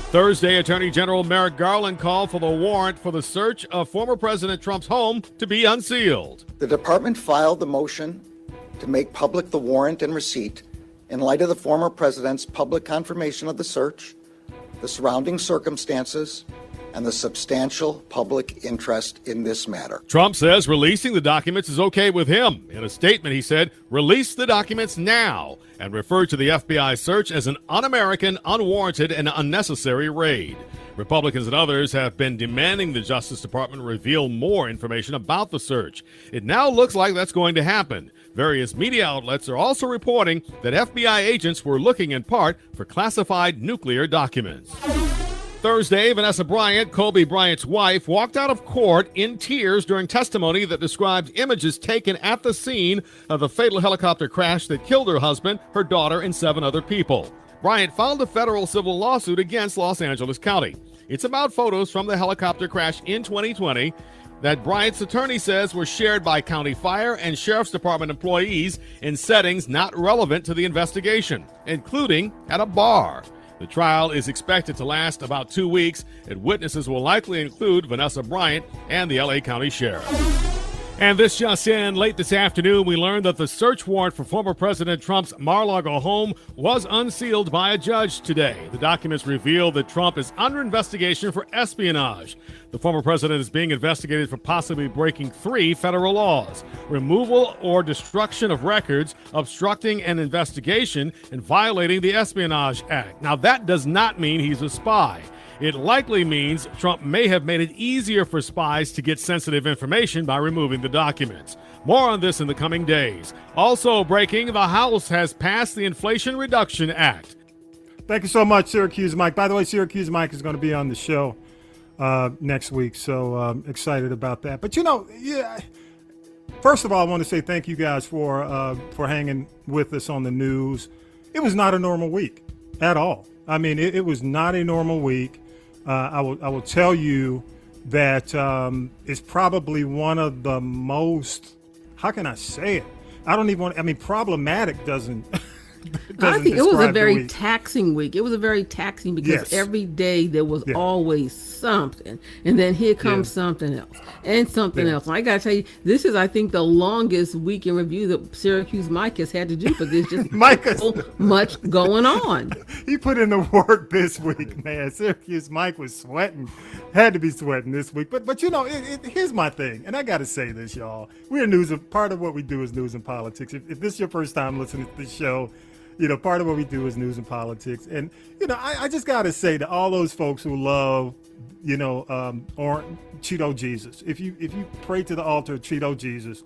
Thursday, Attorney General Merrick Garland called for the warrant for the search of former President Trump's home to be unsealed. The department filed the motion to make public the warrant and receipt in light of the former president's public confirmation of the search, the surrounding circumstances, and the substantial public interest in this matter. Trump says releasing the documents is okay with him. In a statement, he said, "Release the documents now," and referred to the FBI search as an un-American, unwarranted, and unnecessary raid. Republicans and others have been demanding the Justice Department reveal more information about the search. It now looks like that's going to happen. Various media outlets are also reporting that FBI agents were looking in part for classified nuclear documents. Thursday, Vanessa Bryant, Kobe Bryant's wife, walked out of court in tears during testimony that described images taken at the scene of the fatal helicopter crash that killed her husband, her daughter, and 7 other people. Bryant filed a federal civil lawsuit against Los Angeles County. It's about photos from the helicopter crash in 2020 that Bryant's attorney says were shared by county fire and sheriff's department employees in settings not relevant to the investigation, including at a bar. The trial is expected to last about 2 weeks, and witnesses will likely include Vanessa Bryant and the LA County Sheriff. And this just in, late this afternoon, we learned that the search warrant for former President Trump's Mar-a-Lago home was unsealed by a judge today. The documents reveal that Trump is under investigation for espionage. The former president is being investigated for possibly breaking 3 federal laws: removal or destruction of records, obstructing an investigation, and violating the Espionage Act. Now, that does not mean he's a spy. It likely means Trump may have made it easier for spies to get sensitive information by removing the documents. More on this in the coming days. Also breaking, the House has passed the Inflation Reduction Act. Thank you so much, Syracuse Mike. By the way, Syracuse Mike is going to be on the show next week, so excited about that. But first of all, I want to say thank you guys for hanging with us on the news. It was not a normal week at all. I mean, it was not a normal week. I will tell you that it's probably one of the most, how can I say it? I don't even want, I mean, problematic doesn't I think it was a very week. taxing week. It was a very taxing because Yes. every day there was always something. And then here comes something else and something else. And I got to tell you, this is, I think, the longest week in review that Syracuse Mike has had to do because there's just so much going on. He put in the work this week, man. Syracuse Mike was sweating, had to be sweating this week. But here's my thing, and I got to say this, y'all. We're news. Part of what we do is news and politics. If this is your first time listening to this show, part of what we do is news and politics. And, I just got to say to all those folks who love, or Cheeto Jesus, if you pray to the altar of Cheeto Jesus,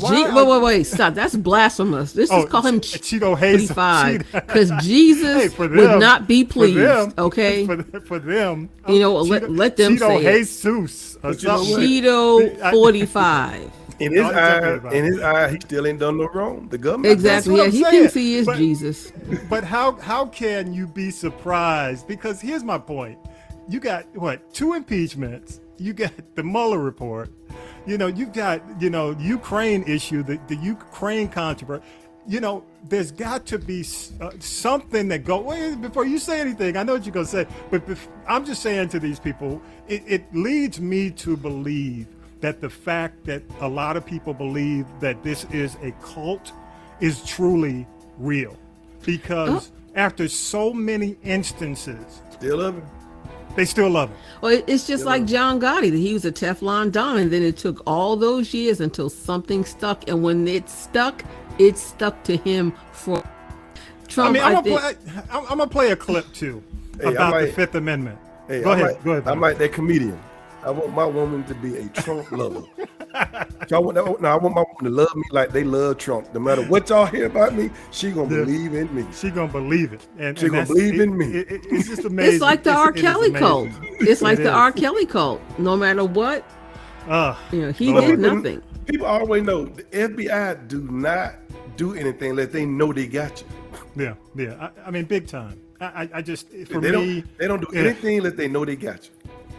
Wait, stop. That's blasphemous. This is call him Cheeto 45 because Jesus would not be pleased. Okay. For them. Let them Cheeto say Jesus. Cheeto 45. In his eye, he still ain't done no wrong. The government. Exactly. Yeah, he thinks he is Jesus. But how can you be surprised? Because here's my point. You got 2 impeachments. You got the Mueller report. You've got Ukraine issue, the Ukraine controversy. There's got to be something that wait, before you say anything, I know what you're going to say, but I'm just saying to these people, it leads me to believe that the fact that a lot of people believe that this is a cult is truly real. Because after so many instances, still love him. They still love him. Well, it's just like John Gotti, that he was a Teflon Don, and then it took all those years until something stuck. And when it stuck to him for Trump. I'm going to play a clip, too, about the Fifth Amendment. Go ahead. I'm like that comedian. I want my woman to be a Trump lover. I want my woman to love me like they love Trump. No matter what y'all hear about me, she gonna believe in me. She gonna believe it, and she gonna believe in me. It's just amazing. It's like the R. Kelly cult. It's like the R. Kelly cult. No matter what, he did nothing. People always know the FBI do not do anything unless they know they got you. Yeah. I mean, big time. I just they don't do anything unless they know they got you.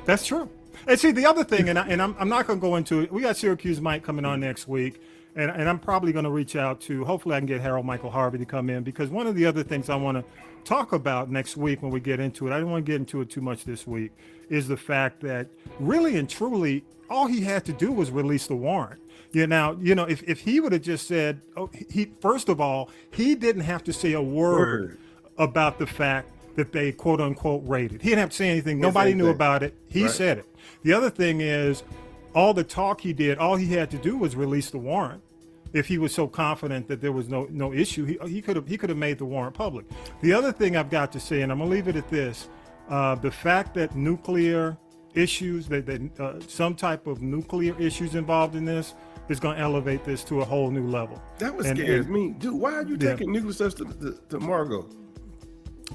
That's true. And see, the other thing, and I'm not going to go into it. We got Syracuse Mike coming on next week, and I'm probably going to reach out to, hopefully I can get Harold Michael Harvey to come in, because one of the other things I want to talk about next week when we get into it, I don't want to get into it too much this week, is the fact that really and truly, all he had to do was release the warrant. If he would have just said, first of all, he didn't have to say a word about the fact that they quote unquote raided. He didn't have to say anything. Nobody knew about it. He said it. The other thing is, all the talk he did, all he had to do was release the warrant. If he was so confident that there was no issue, he could have made the warrant public. The other thing I've got to say, and I'm gonna leave it at this, The fact that nuclear issues, that some type of nuclear issues involved in this, is going to elevate this to a whole new level. That was scares me, dude. Why are you taking nuclear stuff to Margot?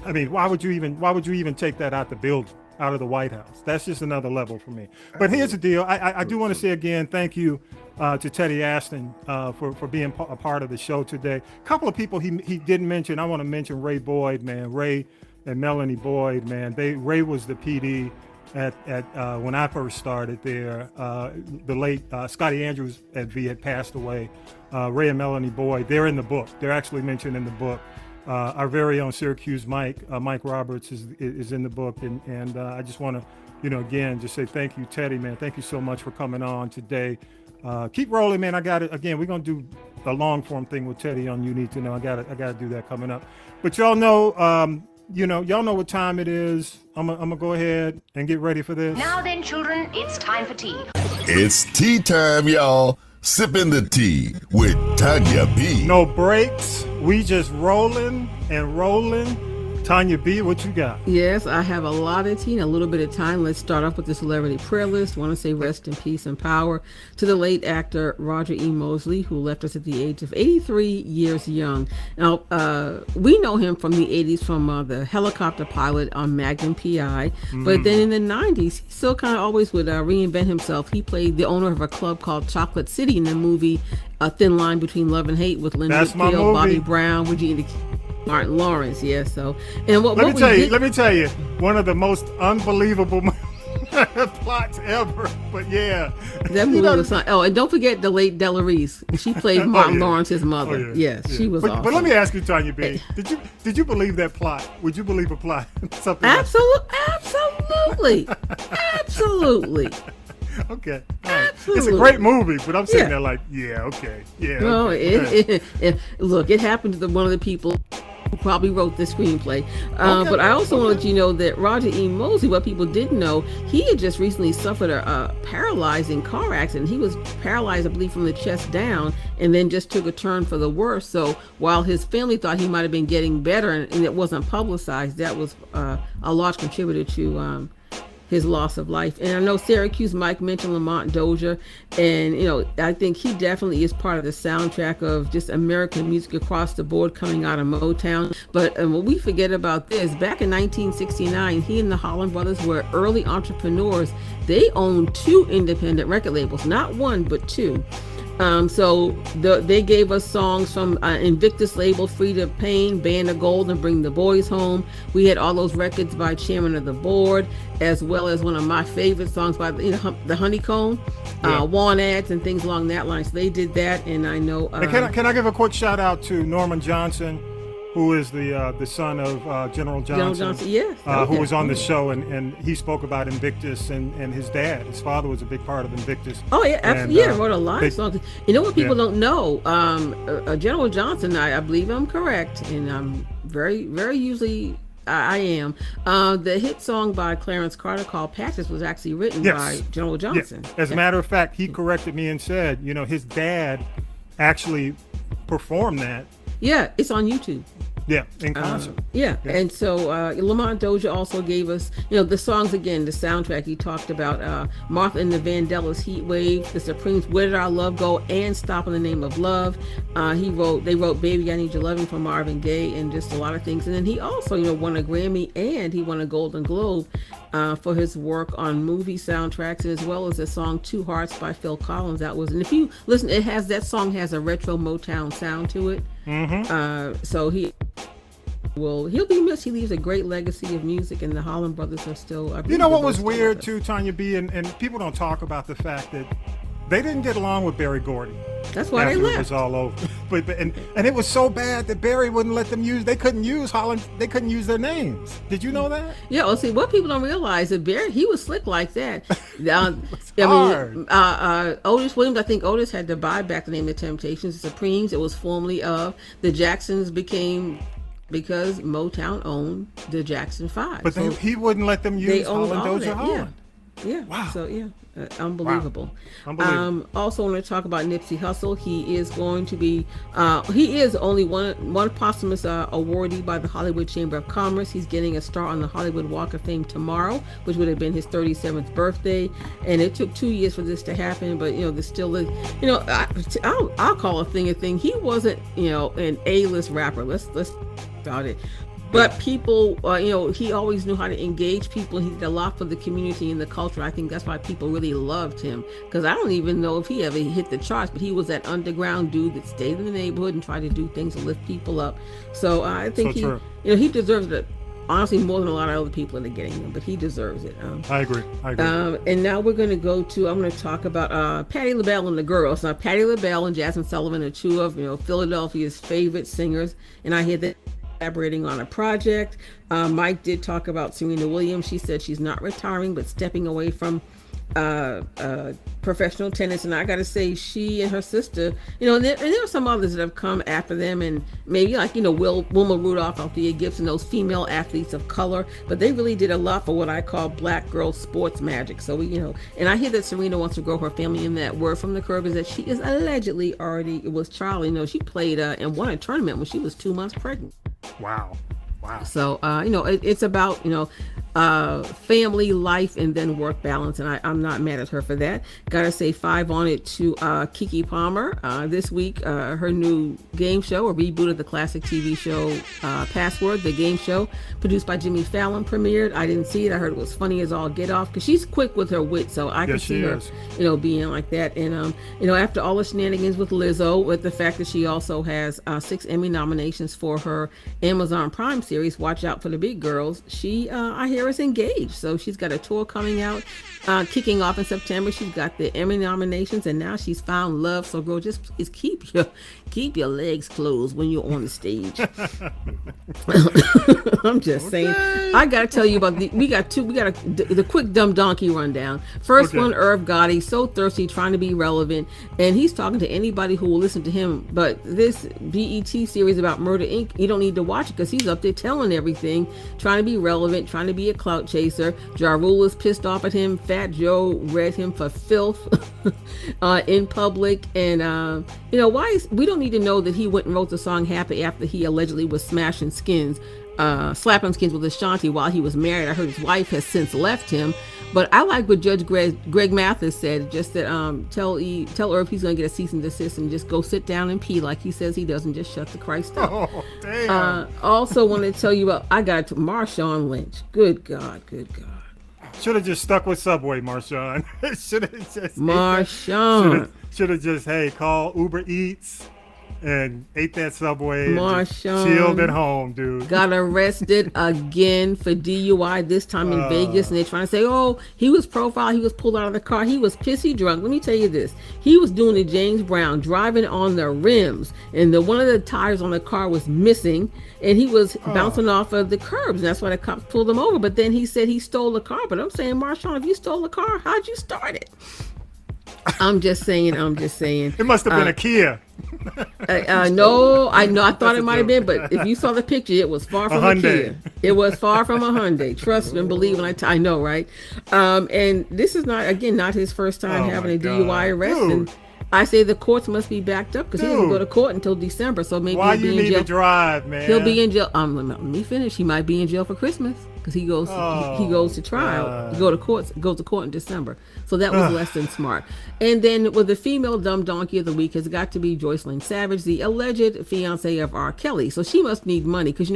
I mean, why would you even take that out the building, out of the White House? That's just another level for me. But here's the deal. I do want to say again, thank you to Teddy Ashton for being a part of the show today. A couple of people he didn't mention. I want to mention Ray Boyd, man. Ray and Melanie Boyd, man. Ray was the PD at when I first started there. The late Scotty Andrews at V had passed away. Ray and Melanie Boyd, they're in the book. They're actually mentioned in the book. Our very own Syracuse Mike Roberts is in the book, and I just want to, again, just say thank you, Teddy, man. Thank you so much for coming on today. Keep rolling, man. I got it again. We're gonna do a long form thing with Teddy on You Need to Know. I got to do that coming up. But y'all know, y'all know what time it is. I'm gonna go ahead and get ready for this. Now then, children, it's time for tea. It's tea time, y'all. Sipping the tea with Tanya B. No breaks. We just rolling and rolling. Tanya B, what you got? Yes, I have a lot of tea and a little bit of time. Let's start off with the celebrity prayer list. I want to say rest in peace and power to the late actor Roger E. Mosley, who left us at the age of 83 years young. Now, we know him from the 80s from the helicopter pilot on Magnum P.I., but then in the 90s, he still kind of always would reinvent himself. He played the owner of a club called Chocolate City in the movie A Thin Line Between Love and Hate with Linda Whitfield, Bobby Brown, Regina Martin Lawrence, yes. So, and let me tell you, one of the most unbelievable plots ever. But yeah, that movie was fun. Oh, and don't forget the late Della Reese. She played Martin Lawrence's mother. Oh, yes, she was awesome. But let me ask you, Tanya B, did you believe that plot? Would you believe a plot? Absolutely. Okay. Right. It's a great movie, but I'm sitting there like, okay. No, okay. Look, it happened to one of the people who probably wrote the screenplay. But I also want to let you know that Roger E. Mosley, what people didn't know, he had just recently suffered a paralyzing car accident. He was paralyzed, I believe, from the chest down, and then just took a turn for the worse. So while his family thought he might have been getting better and it wasn't publicized, that was a large contributor to his loss of life. And I know Syracuse Mike mentioned Lamont Dozier, and I think he definitely is part of the soundtrack of just American music across the board coming out of Motown. But what we forget about this, back in 1969, he and the Holland Brothers were early entrepreneurs. They owned 2 independent record labels, not one, but 2. So they gave us songs from Invictus label, Free to Pain, Band of Gold, and Bring the Boys Home. We had all those records by Chairman of the Board, as well as one of my favorite songs by the Honeycomb, Want Ads, and things along that line. So they did that, and I know. Can I give a quick shout out to Norman Johnson, who is the son of General Johnson, yes. Who was on the show, and he spoke about Invictus and his dad. His father was a big part of Invictus. Oh, yeah, absolutely. And, wrote a lot of songs. You know what people don't know? General Johnson, I believe I'm correct, and I'm very, very usually I am. The hit song by Clarence Carter called Patches was actually written by General Johnson. Yes. As a matter of fact, he corrected me and said, his dad actually performed that. Yeah, it's on YouTube. Yeah, in concert. And so Lamont Dozier also gave us, the songs again, the soundtrack. He talked about Martha and the Vandellas, Heat Wave, The Supremes, Where Did Our Love Go, and Stop in the Name of Love. They wrote Baby I Need Your Loving for Marvin Gaye, and just a lot of things. And then he also, won a Grammy, and he won a Golden Globe for his work on movie soundtracks, as well as the song Two Hearts by Phil Collins. And if you listen, that song has a retro Motown sound to it. So he'll be missed. He leaves a great legacy of music, and the Holland Brothers are still. What was weird too, Tanya B, and people don't talk about the fact that they didn't get along with Berry Gordy. That's why they left. It was all over. But it was so bad that Berry wouldn't let them use. They couldn't use Holland. They couldn't use their names. Did you know that? Yeah. Well, see, what people don't realize that Berry, he was slick like that. Otis Williams. I think Otis had to buy back the name of the Temptations. The Supremes. It was formerly of the Jacksons became. Because Motown owned the Jackson 5. But he wouldn't let them use Holland Dozier Holland. Yeah. Wow. So yeah, unbelievable. Wow. Unbelievable. Also, want to talk about Nipsey Hussle. He is going to be. He is only one posthumous awardee by the Hollywood Chamber of Commerce. He's getting a star on the Hollywood Walk of Fame tomorrow, which would have been his 37th birthday. And it took 2 years for this to happen, but there's still I'll call a thing a thing. He wasn't an A-list rapper. Let's about it. But people, he always knew how to engage people. He did a lot for the community and the culture. I think that's why people really loved him. Because I don't even know if he ever hit the charts, but he was that underground dude that stayed in the neighborhood and tried to do things to lift people up. So I think he deserves it. Honestly, more than a lot of other people that are getting him, but he deserves it. I agree. And now we're going to I'm going to talk about Patti LaBelle and the girls. Now, Patti LaBelle and Jasmine Sullivan are two of Philadelphia's favorite singers, and I hear that collaborating on a project. Mike did talk about Serena Williams. She said she's not retiring, but stepping away from professional tennis. And I got to say, she and her sister, and there are some others that have come after them, and maybe like Wilma Rudolph, Althea Gibson, those female athletes of color. But they really did a lot for what I call Black girl sports magic. So and I hear that Serena wants to grow her family. In that word from the curb is that she is allegedly already was child. She played and won a tournament when she was 2 months pregnant. Wow. So it's about family life and then work balance, and I'm not mad at her for that. Gotta say 5 on it to Keke Palmer this week. Her new game show, a reboot of the classic TV show Password, the game show produced by Jimmy Fallon, premiered. I didn't see it. I heard it was funny as all get off because she's quick with her wit, so I can see her being like that. And after all the shenanigans with Lizzo, with the fact that she also has 6 Emmy nominations for her Amazon Prime series, Watch Out for the Big Girls, she I hear is engaged. So she's got a tour coming out, kicking off in September. She's got the Emmy nominations, and now she's found love. So girl, just keep your legs closed when you're on the stage. I'm just saying. I gotta tell you about we got the quick dumb donkey rundown. First one, Irv Gotti, so thirsty, trying to be relevant, and he's talking to anybody who will listen to him. But this BET series about Murder Inc., you don't need to watch it because he's up there telling everything, trying to be relevant, trying to be a clout chaser. Ja Rule is pissed off at him. Fat Joe read him for filth in public, and we don't need to know that he went and wrote the song Happy after he allegedly was slapping skins with Ashanti while he was married. I heard his wife has since left him. But I like what Judge Greg Mathis said, just that tell Irv he's going to get a cease and desist and just go sit down and pee like he says he does and just shut the Christ up. Oh, damn. Also want to tell you about, I got Marshawn Lynch. Good God. Should have just stuck with Subway, Marshawn. Should have just, call Uber Eats and ate that Subway. Marshawn chilled at home, dude. Got arrested again for DUI, this time in Vegas, and they're trying to say, oh, he was profiled, he was pulled out of the car, he was pissy drunk. Let me tell you this, he was doing the James Brown, driving on the rims, and one of the tires on the car was missing, and he was bouncing off of the curbs, and that's why the cops pulled him over. But then he said he stole the car. But I'm saying, Marshawn, if you stole the car, how'd you start it? I'm just saying. It must have been a Kia. No, I know. I thought it might have been, but if you saw the picture, it was far from a Kia. It was far from a Hyundai. Trust and believe when I know, right? And this is not his first time having a DUI arrest. Dude. And I say the courts must be backed up because he doesn't go to court until December. So maybe why he'll be you in need jail. to drive, man? He'll be in jail. Let me finish. He might be in jail for Christmas because he goes to trial. He goes to court in December. So that was less than smart. And then with the female dumb donkey of the week has got to be Joycelyn Savage, the alleged fiance of R. Kelly. So she must need money because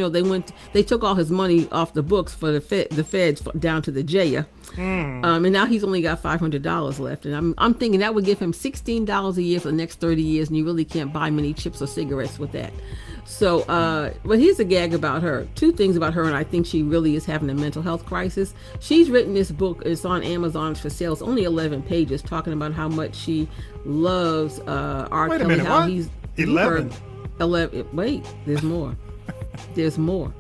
they took all his money off the books for the feds down to the jail. And now he's only got $500 left, and I'm thinking that would give him $16 a year for the next 30 years, and you really can't buy many chips or cigarettes with that. So, but here's a gag about her. 2 things about her, and I think she really is having a mental health crisis. She's written this book. It's on Amazon. It's for sale. It's only 11 pages, talking about how much she loves R. Wait Kelly. a minute, how what? he's 11. 11. Wait, there's more. There's more.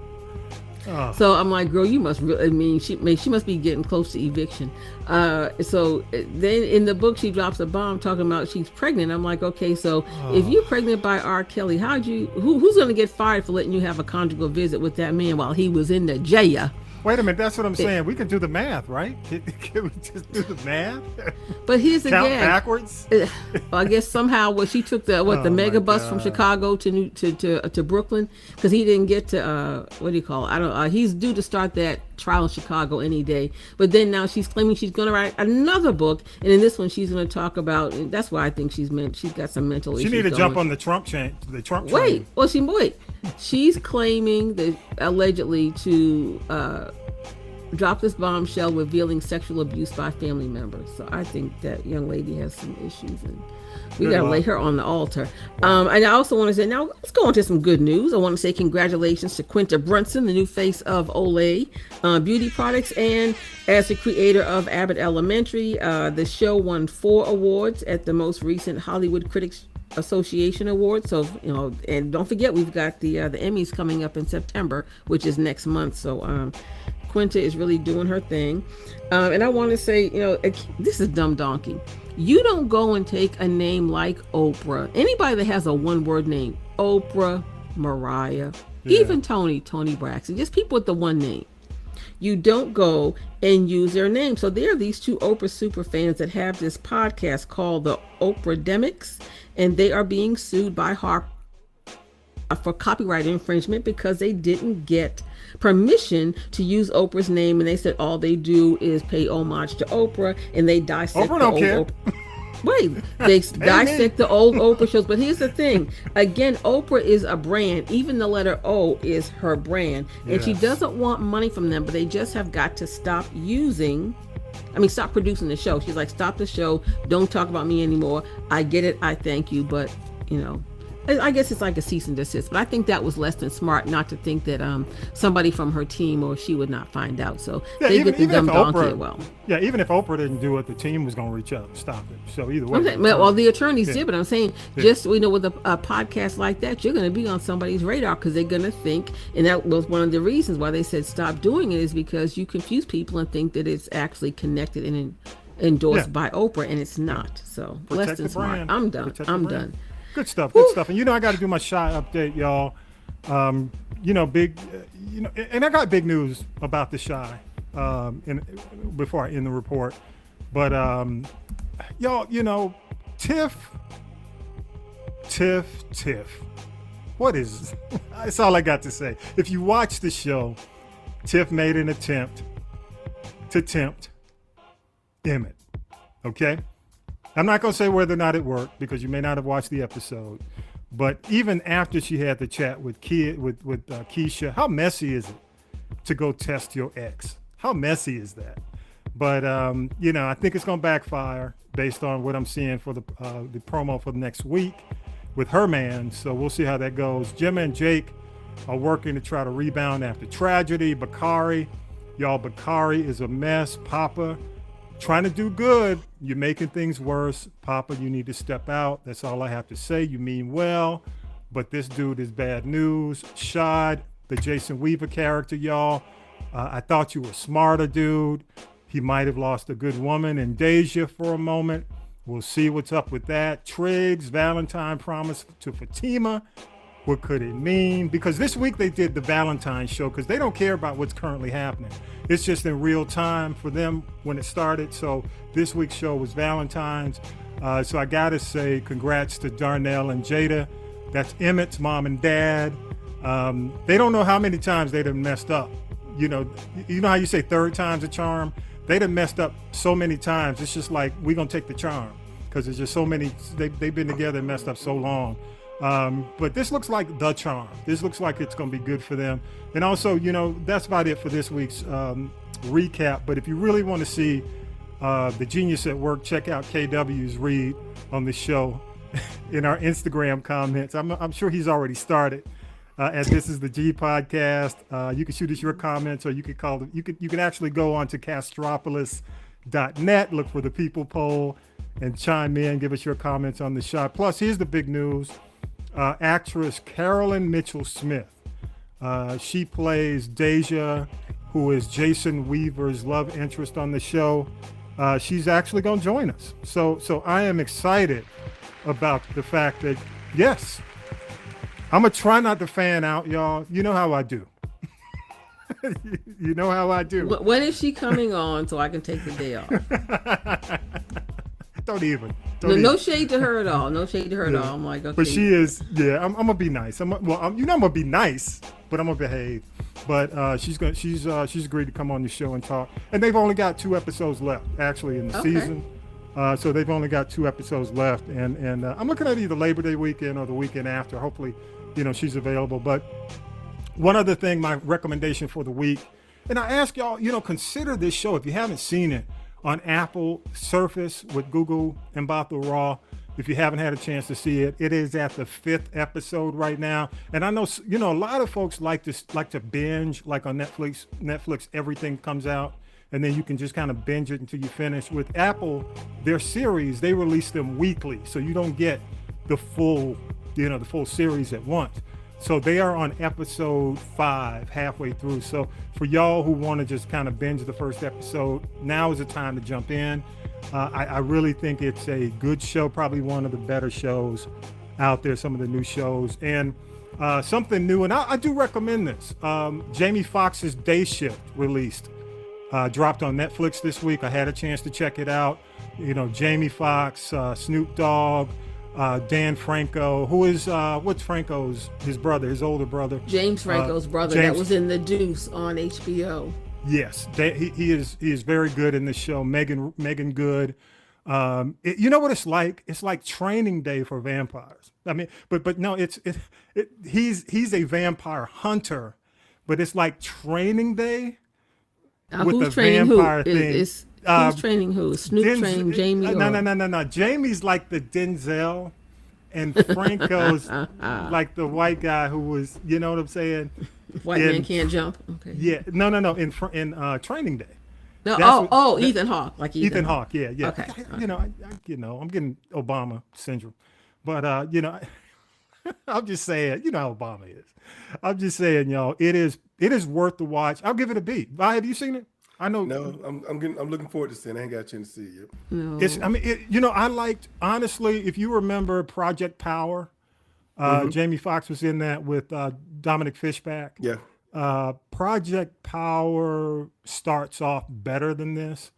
So I'm like, girl, you must really, she must be getting close to eviction. So then in the book, she drops a bomb talking about she's pregnant. I'm like, okay, so if you're pregnant by R. Kelly, who's going to get fired for letting you have a conjugal visit with that man while he was in the jail? Wait a minute, that's what I'm saying. We can do the math, right? Can we just do the math? But here's the Count gag. backwards. Well, I guess somehow she took the Oh, mega my bus from God. Chicago to Brooklyn because he didn't get to what do you call it? I don't. He's due to start that trial in Chicago any day. But then now she's claiming she's going to write another book, and in this one she's going to talk about. And that's why I think she's got some mental issues. She need to going. jump on the Trump chain. The Trump train. Wait. Well, she's claiming that allegedly to drop this bombshell revealing sexual abuse by family members. So I think that young lady has some issues, and we got to lay her on the altar. And I also want to say, now let's go on to some good news. I want to say congratulations to Quinta Brunson, the new face of Olay Beauty Products, and as the creator of Abbott Elementary. The show won 4 awards at the most recent Hollywood Critics Association Awards. So, and don't forget, we've got the Emmys coming up in September, which is next month. So Quinta is really doing her thing. And I want to say, this is dumb donkey. You don't go and take a name like Oprah, anybody that has a one-word name, Oprah, Mariah, even Tony Braxton, just people with the one name. You don't go and use their name. So there are these 2 Oprah super fans that have this podcast called the Oprah-demics, and they are being sued by Harper for copyright infringement because they didn't get permission to use Oprah's name, and they said all they do is pay homage to Oprah, and they dissect Oprah don't care. Wait, they dissect the old Oprah shows. But here's the thing. Again, Oprah is a brand. Even the letter O is her brand. And she doesn't want money from them, but they just have got to stop producing the show. She's like, stop the show. Don't talk about me anymore. I get it. I thank you. But, I guess it's like a cease and desist, but I think that was less than smart not to think that somebody from her team or she would not find out. So they get the dumb donkey well. Yeah, even if Oprah didn't do it, the team was going to reach out and stop it. So either way. Well, the attorneys did, but I'm saying just with a podcast like that, you're going to be on somebody's radar because they're going to think, and that was one of the reasons why they said stop doing it, is because you confuse people and think that it's actually connected and endorsed by Oprah, and it's not. So less than smart. I'm done. Good stuff. And I got to do my Shy update, y'all. Big, and I got big news about the Shy before I end the report. But y'all, Tiff. What is? That's all I got to say. If you watch the show, Tiff made an attempt to tempt Emmett. Okay. I'm not going to say whether or not it worked because you may not have watched the episode, but even after she had the chat with Keisha, how messy is it to go test your ex? How messy is that? But I think it's going to backfire based on what I'm seeing for the promo for the next week with her man. So we'll see how that goes. Jim and Jake are working to try to rebound after tragedy. Bakari is a mess. Papa trying to do good. You're making things worse. Papa, you need to step out. That's all I have to say. You mean well, but this dude is bad news. Shad, the Jason Weaver character, y'all. I thought you were smarter, dude. He might have lost a good woman in Deja for a moment. We'll see what's up with that. Triggs, Valentine promise to Fatima. What could it mean? Because this week they did the Valentine show because they don't care about what's currently happening. It's just in real time for them when it started. So this week's show was Valentine's. So I got to say congrats to Darnell and Jada. That's Emmett's mom and dad. They don't know how many times they done messed up. You know how you say third time's a charm? They done messed up so many times. It's just like, we're going to take the charm because there's just so many. They've been together and messed up so long. But this looks like the charm. This looks like it's going to be good for them. And also, that's about it for this week's recap. But if you really want to see the genius at work, check out KW's read on the show in our Instagram comments. I'm sure he's already started. As this is the G podcast, you can shoot us your comments, or you could call them. You can actually go on to castropolis.net, look for the people poll, and chime in, give us your comments on the shot. Plus, here's the big news. Actress Carolyn Mitchell-Smith. She plays Deja, who is Jason Weaver's love interest on the show. She's actually going to join us. So I am excited about the fact that, yes, I'm going to try not to fan out, y'all. You know how I do. You know how I do. When is she coming on so I can take the day off? Don't even. No shade to her at all. No shade to her at all. I'm like, okay. But she is, I'm gonna be nice. I'm gonna be nice, but I'm gonna behave. But she's agreed to come on the show and talk. And they've only got 2 episodes left, actually, in the season. So they've only got 2 episodes left, and I'm looking at either Labor Day weekend or the weekend after. Hopefully, she's available. But one other thing, my recommendation for the week, and I ask y'all, consider this show if you haven't seen it. On Apple, Surface with Google and Mbatha Raw. If you haven't had a chance to see it, it is at the 5th episode right now. And I know, a lot of folks like to binge, like on Netflix. Netflix, everything comes out, and then you can just kind of binge it until you finish. With Apple, their series, they release them weekly, so you don't get the full series at once. So they are on episode 5, halfway through. So for y'all who want to just kind of binge the first episode, now is the time to jump in. I really think it's a good show, probably one of the better shows out there, some of the new shows. And something new, and I do recommend this. Jamie Foxx's Day Shift released, dropped on Netflix this week. I had a chance to check it out. Jamie Foxx, Snoop Dogg, Dan Franco, who is what's Franco's his older brother, James Franco's brother, that was in The Deuce on HBO. Yes, he is very good in this show. Megan Good. You know what it's like? It's like Training Day for vampires. I mean, but no, he's a vampire hunter, but it's like Training Day with the vampire thing. Who's training who? Snoop training Jamie? No. Jamie's like the Denzel, and Franco's like the white guy who was, you know what I'm saying? White man can't jump. Okay. Yeah. No. In Training Day. No. Ethan Hawke. Like Ethan Hawke. Yeah. Okay. I'm getting Obama syndrome, but I'm just saying, how Obama is. I'm just saying, y'all, it is worth the watch. I'll give it a B. Have you seen it? I know. No, I'm looking forward to seeing it. I ain't got a chance to see it yet. No. I liked, honestly, if you remember Project Power, Jamie Foxx was in that with Dominic Fishback. Yeah. Project Power starts off better than this,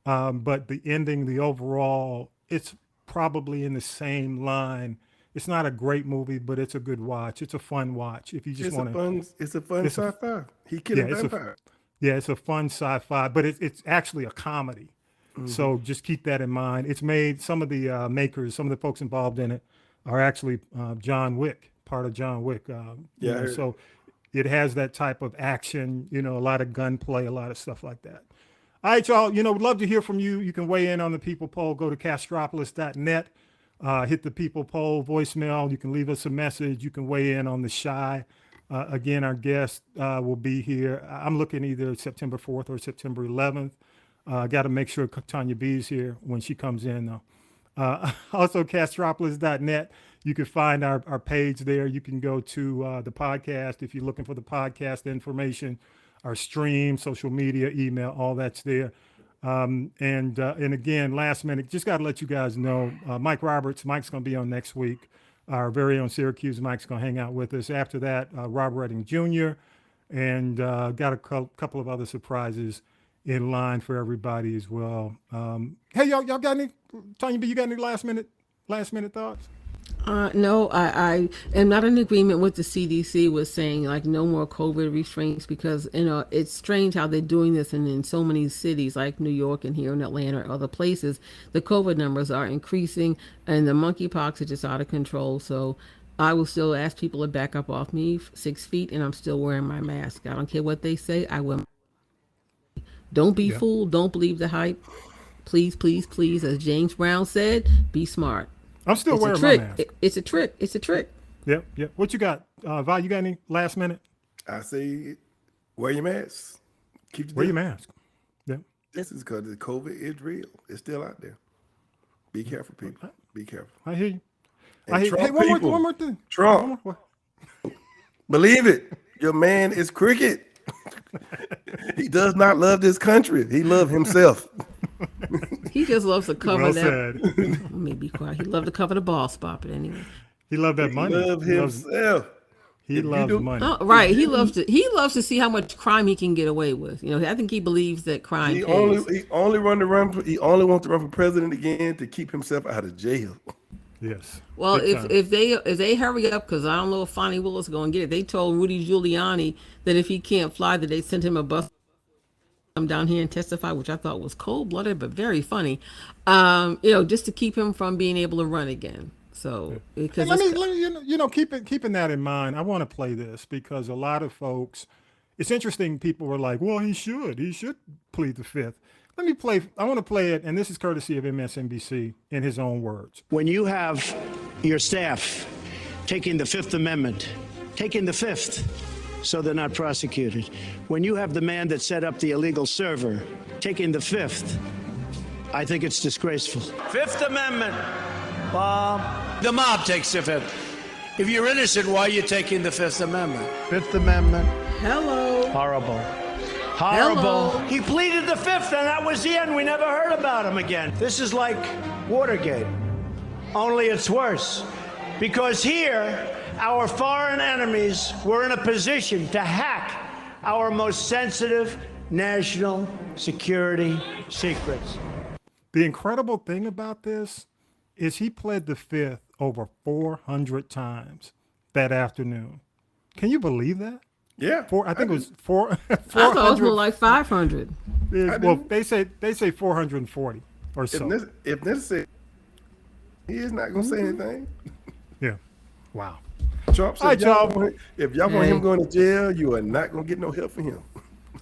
but the ending, the overall, it's probably in the same line. It's not a great movie, but it's a good watch. It's a fun watch if you just want to. It's a fun sci-fi. He killed a vampire. It's a fun sci-fi, but it's actually a comedy. Mm-hmm. So just keep that in mind. It's made, some of the makers, some of the folks involved in it are actually John Wick, part of John Wick. So it has that type of action, a lot of gunplay, a lot of stuff like that. All right, y'all, we'd love to hear from you. You can weigh in on the People Poll. Go to castropolis.net, hit the People Poll voicemail. You can leave us a message. You can weigh in on the Shy. Again, our guest will be here. I'm looking either September 4th or September 11th. Got to make sure Tanya B is here when she comes in, though. Also, castropolis.net. You can find our page there. You can go to the podcast if you're looking for the podcast information, our stream, social media, email, all that's there. And again, last minute, just got to let you guys know, Mike's going to be on next week. Our very own Syracuse Mike's going to hang out with us. After that, Rob Redding Jr. And got a couple of other surprises in line for everybody as well. Hey, y'all got any, Tanya B, you got any last minute thoughts? No, I am not in agreement with the CDC with saying like no more COVID restraints, because it's strange how they're doing this, and in so many cities like New York and here in Atlanta or other places, the COVID numbers are increasing and the monkeypox is just out of control. So I will still ask people to back up off me 6 feet, and I'm still wearing my mask. I don't care what they say. I will. Don't be fooled. Don't believe the hype. Please, please, please, as James Brown said, be smart. I'm still wearing my mask. It's a trick. It's a trick. Yep. What you got? Vi, you got any last minute? I say wear your mask. Wear your mask. Yep. This is because the COVID is real. It's still out there. Be careful, people. Be careful. I hear you. Hey, one more thing. Trump. Believe it. Your man is cricket. He does not love this country. He loves himself. He just loves to cover that. Let me be quiet. He loved to cover the ball spot, but anyway. He loved that money. He loves himself. He loves money. Oh, right. He loves to see how much crime he can get away with. You know, I think he believes that crime He pays. only wants to run for president again to keep himself out of jail. Yes. Well, if they hurry up, because I don't know if Fonnie Willis is going to get it. They told Rudy Giuliani that if he can't fly, that they send him a bus come down here and testify, which I thought was cold-blooded but very funny. You know, just to keep him from being able to run again. So because keeping that in mind, I want to play this because a lot of folks, it's interesting. People were like, "Well, he should plead the fifth." Let me play. I want to play it, and this is courtesy of MSNBC in his own words. When you have your staff taking the Fifth Amendment, taking the fifth, so they're not prosecuted. When you have the man that set up the illegal server taking the fifth, I think it's disgraceful. Fifth Amendment. The mob takes the fifth. If you're innocent, why are you taking the Fifth Amendment? Fifth Amendment. Hello. Horrible. Horrible. Hello. He pleaded the fifth, and that was the end. We never heard about him again. This is like Watergate, only it's worse. Because here, our foreign enemies were in a position to hack our most sensitive national security secrets. The incredible thing about this is he pled the fifth over 400 times that afternoon. Can you believe that? Yeah. I think it was 400. I thought it was more like 500. Well, they say 440 or so. If necessary, he is not going to say anything. Yeah. Wow. Trump said, if y'all want him going to jail, you are not going to get no help from him.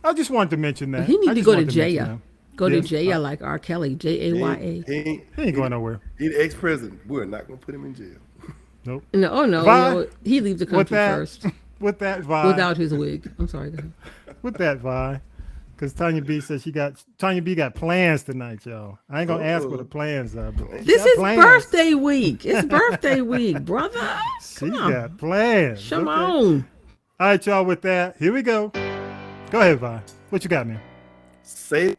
I just wanted to mention that. He need to go to jail. Go to jail like R. Kelly, Jaya. He ain't going nowhere. He's the ex-president. We're not going to put him in jail. Nope. No. He leave the country first. With that vibe. Without his wig. I'm sorry. Go ahead. With that vibe. Because Tanya B says Tanya B got plans tonight, y'all. I ain't going to ask what the plans are. But this is birthday week. It's birthday week, brother. She got plans. Come on. All right, y'all, with that, here we go. Go ahead, Vi. What you got, man? Say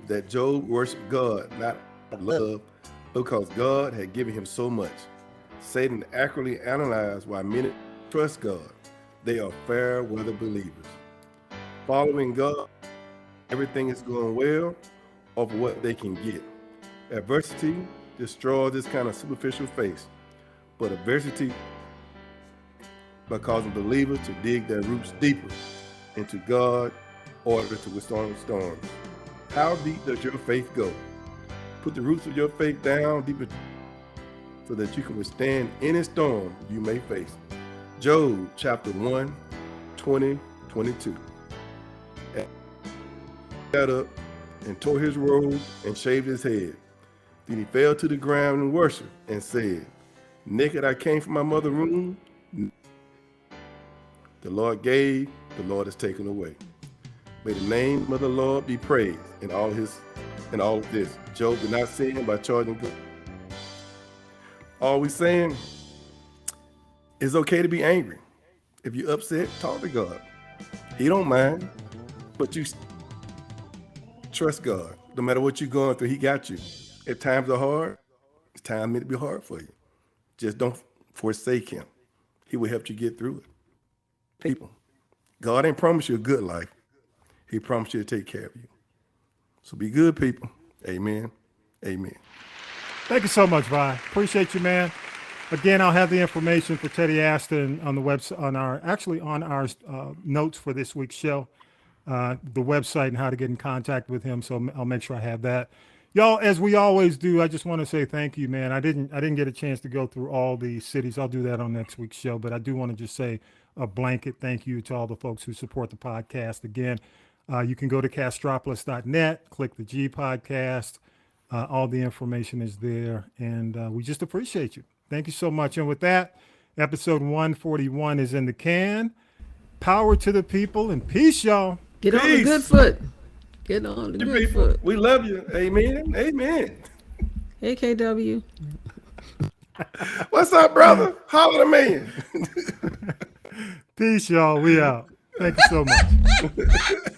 that Job worshiped God, not love, because God had given him so much. Satan accurately analyzed why many trust God. They are fair weather believers. Following God, everything is going well over what they can get. Adversity destroys this kind of superficial faith, but adversity by causing believers to dig their roots deeper into God in order to withstand storms. How deep does your faith go? Put the roots of your faith down deeper so that you can withstand any storm you may face. Job chapter 1, 20, 22. And he got up and tore his robe and shaved his head. Then he fell to the ground and worshiped and said, naked I came from my mother's womb. The Lord gave, the Lord has taken away. May the name of the Lord be praised in all of this. Job did not sin by charging God. All we saying, it's okay to be angry. If you're upset, talk to God. He don't mind, but you trust God. No matter what you're going through, he got you. If times are hard, it's time meant to be hard for you. Just don't forsake him. He will help you get through it. People, God ain't promised you a good life. He promised you to take care of you. So be good, people. Amen. Amen. Thank you so much, Vi. Appreciate you, man. Again, I'll have the information for Teddy Aston on the website, on our notes for this week's show, the website and how to get in contact with him. So I'll make sure I have that. Y'all, as we always do, I just want to say thank you, man. I didn't get a chance to go through all the cities. I'll do that on next week's show, but I do want to just say a blanket thank you to all the folks who support the podcast. Again, you can go to castropolis.net, click the G podcast. All the information is there, and we just appreciate you. Thank you so much. And with that, episode 141 is in the can. Power to the people and peace, y'all. Get on the good foot. Get on the good foot. We love you. Amen. Amen. Hey, KW. What's up, brother? Holler at me. Peace, y'all. We out. Thank you so much.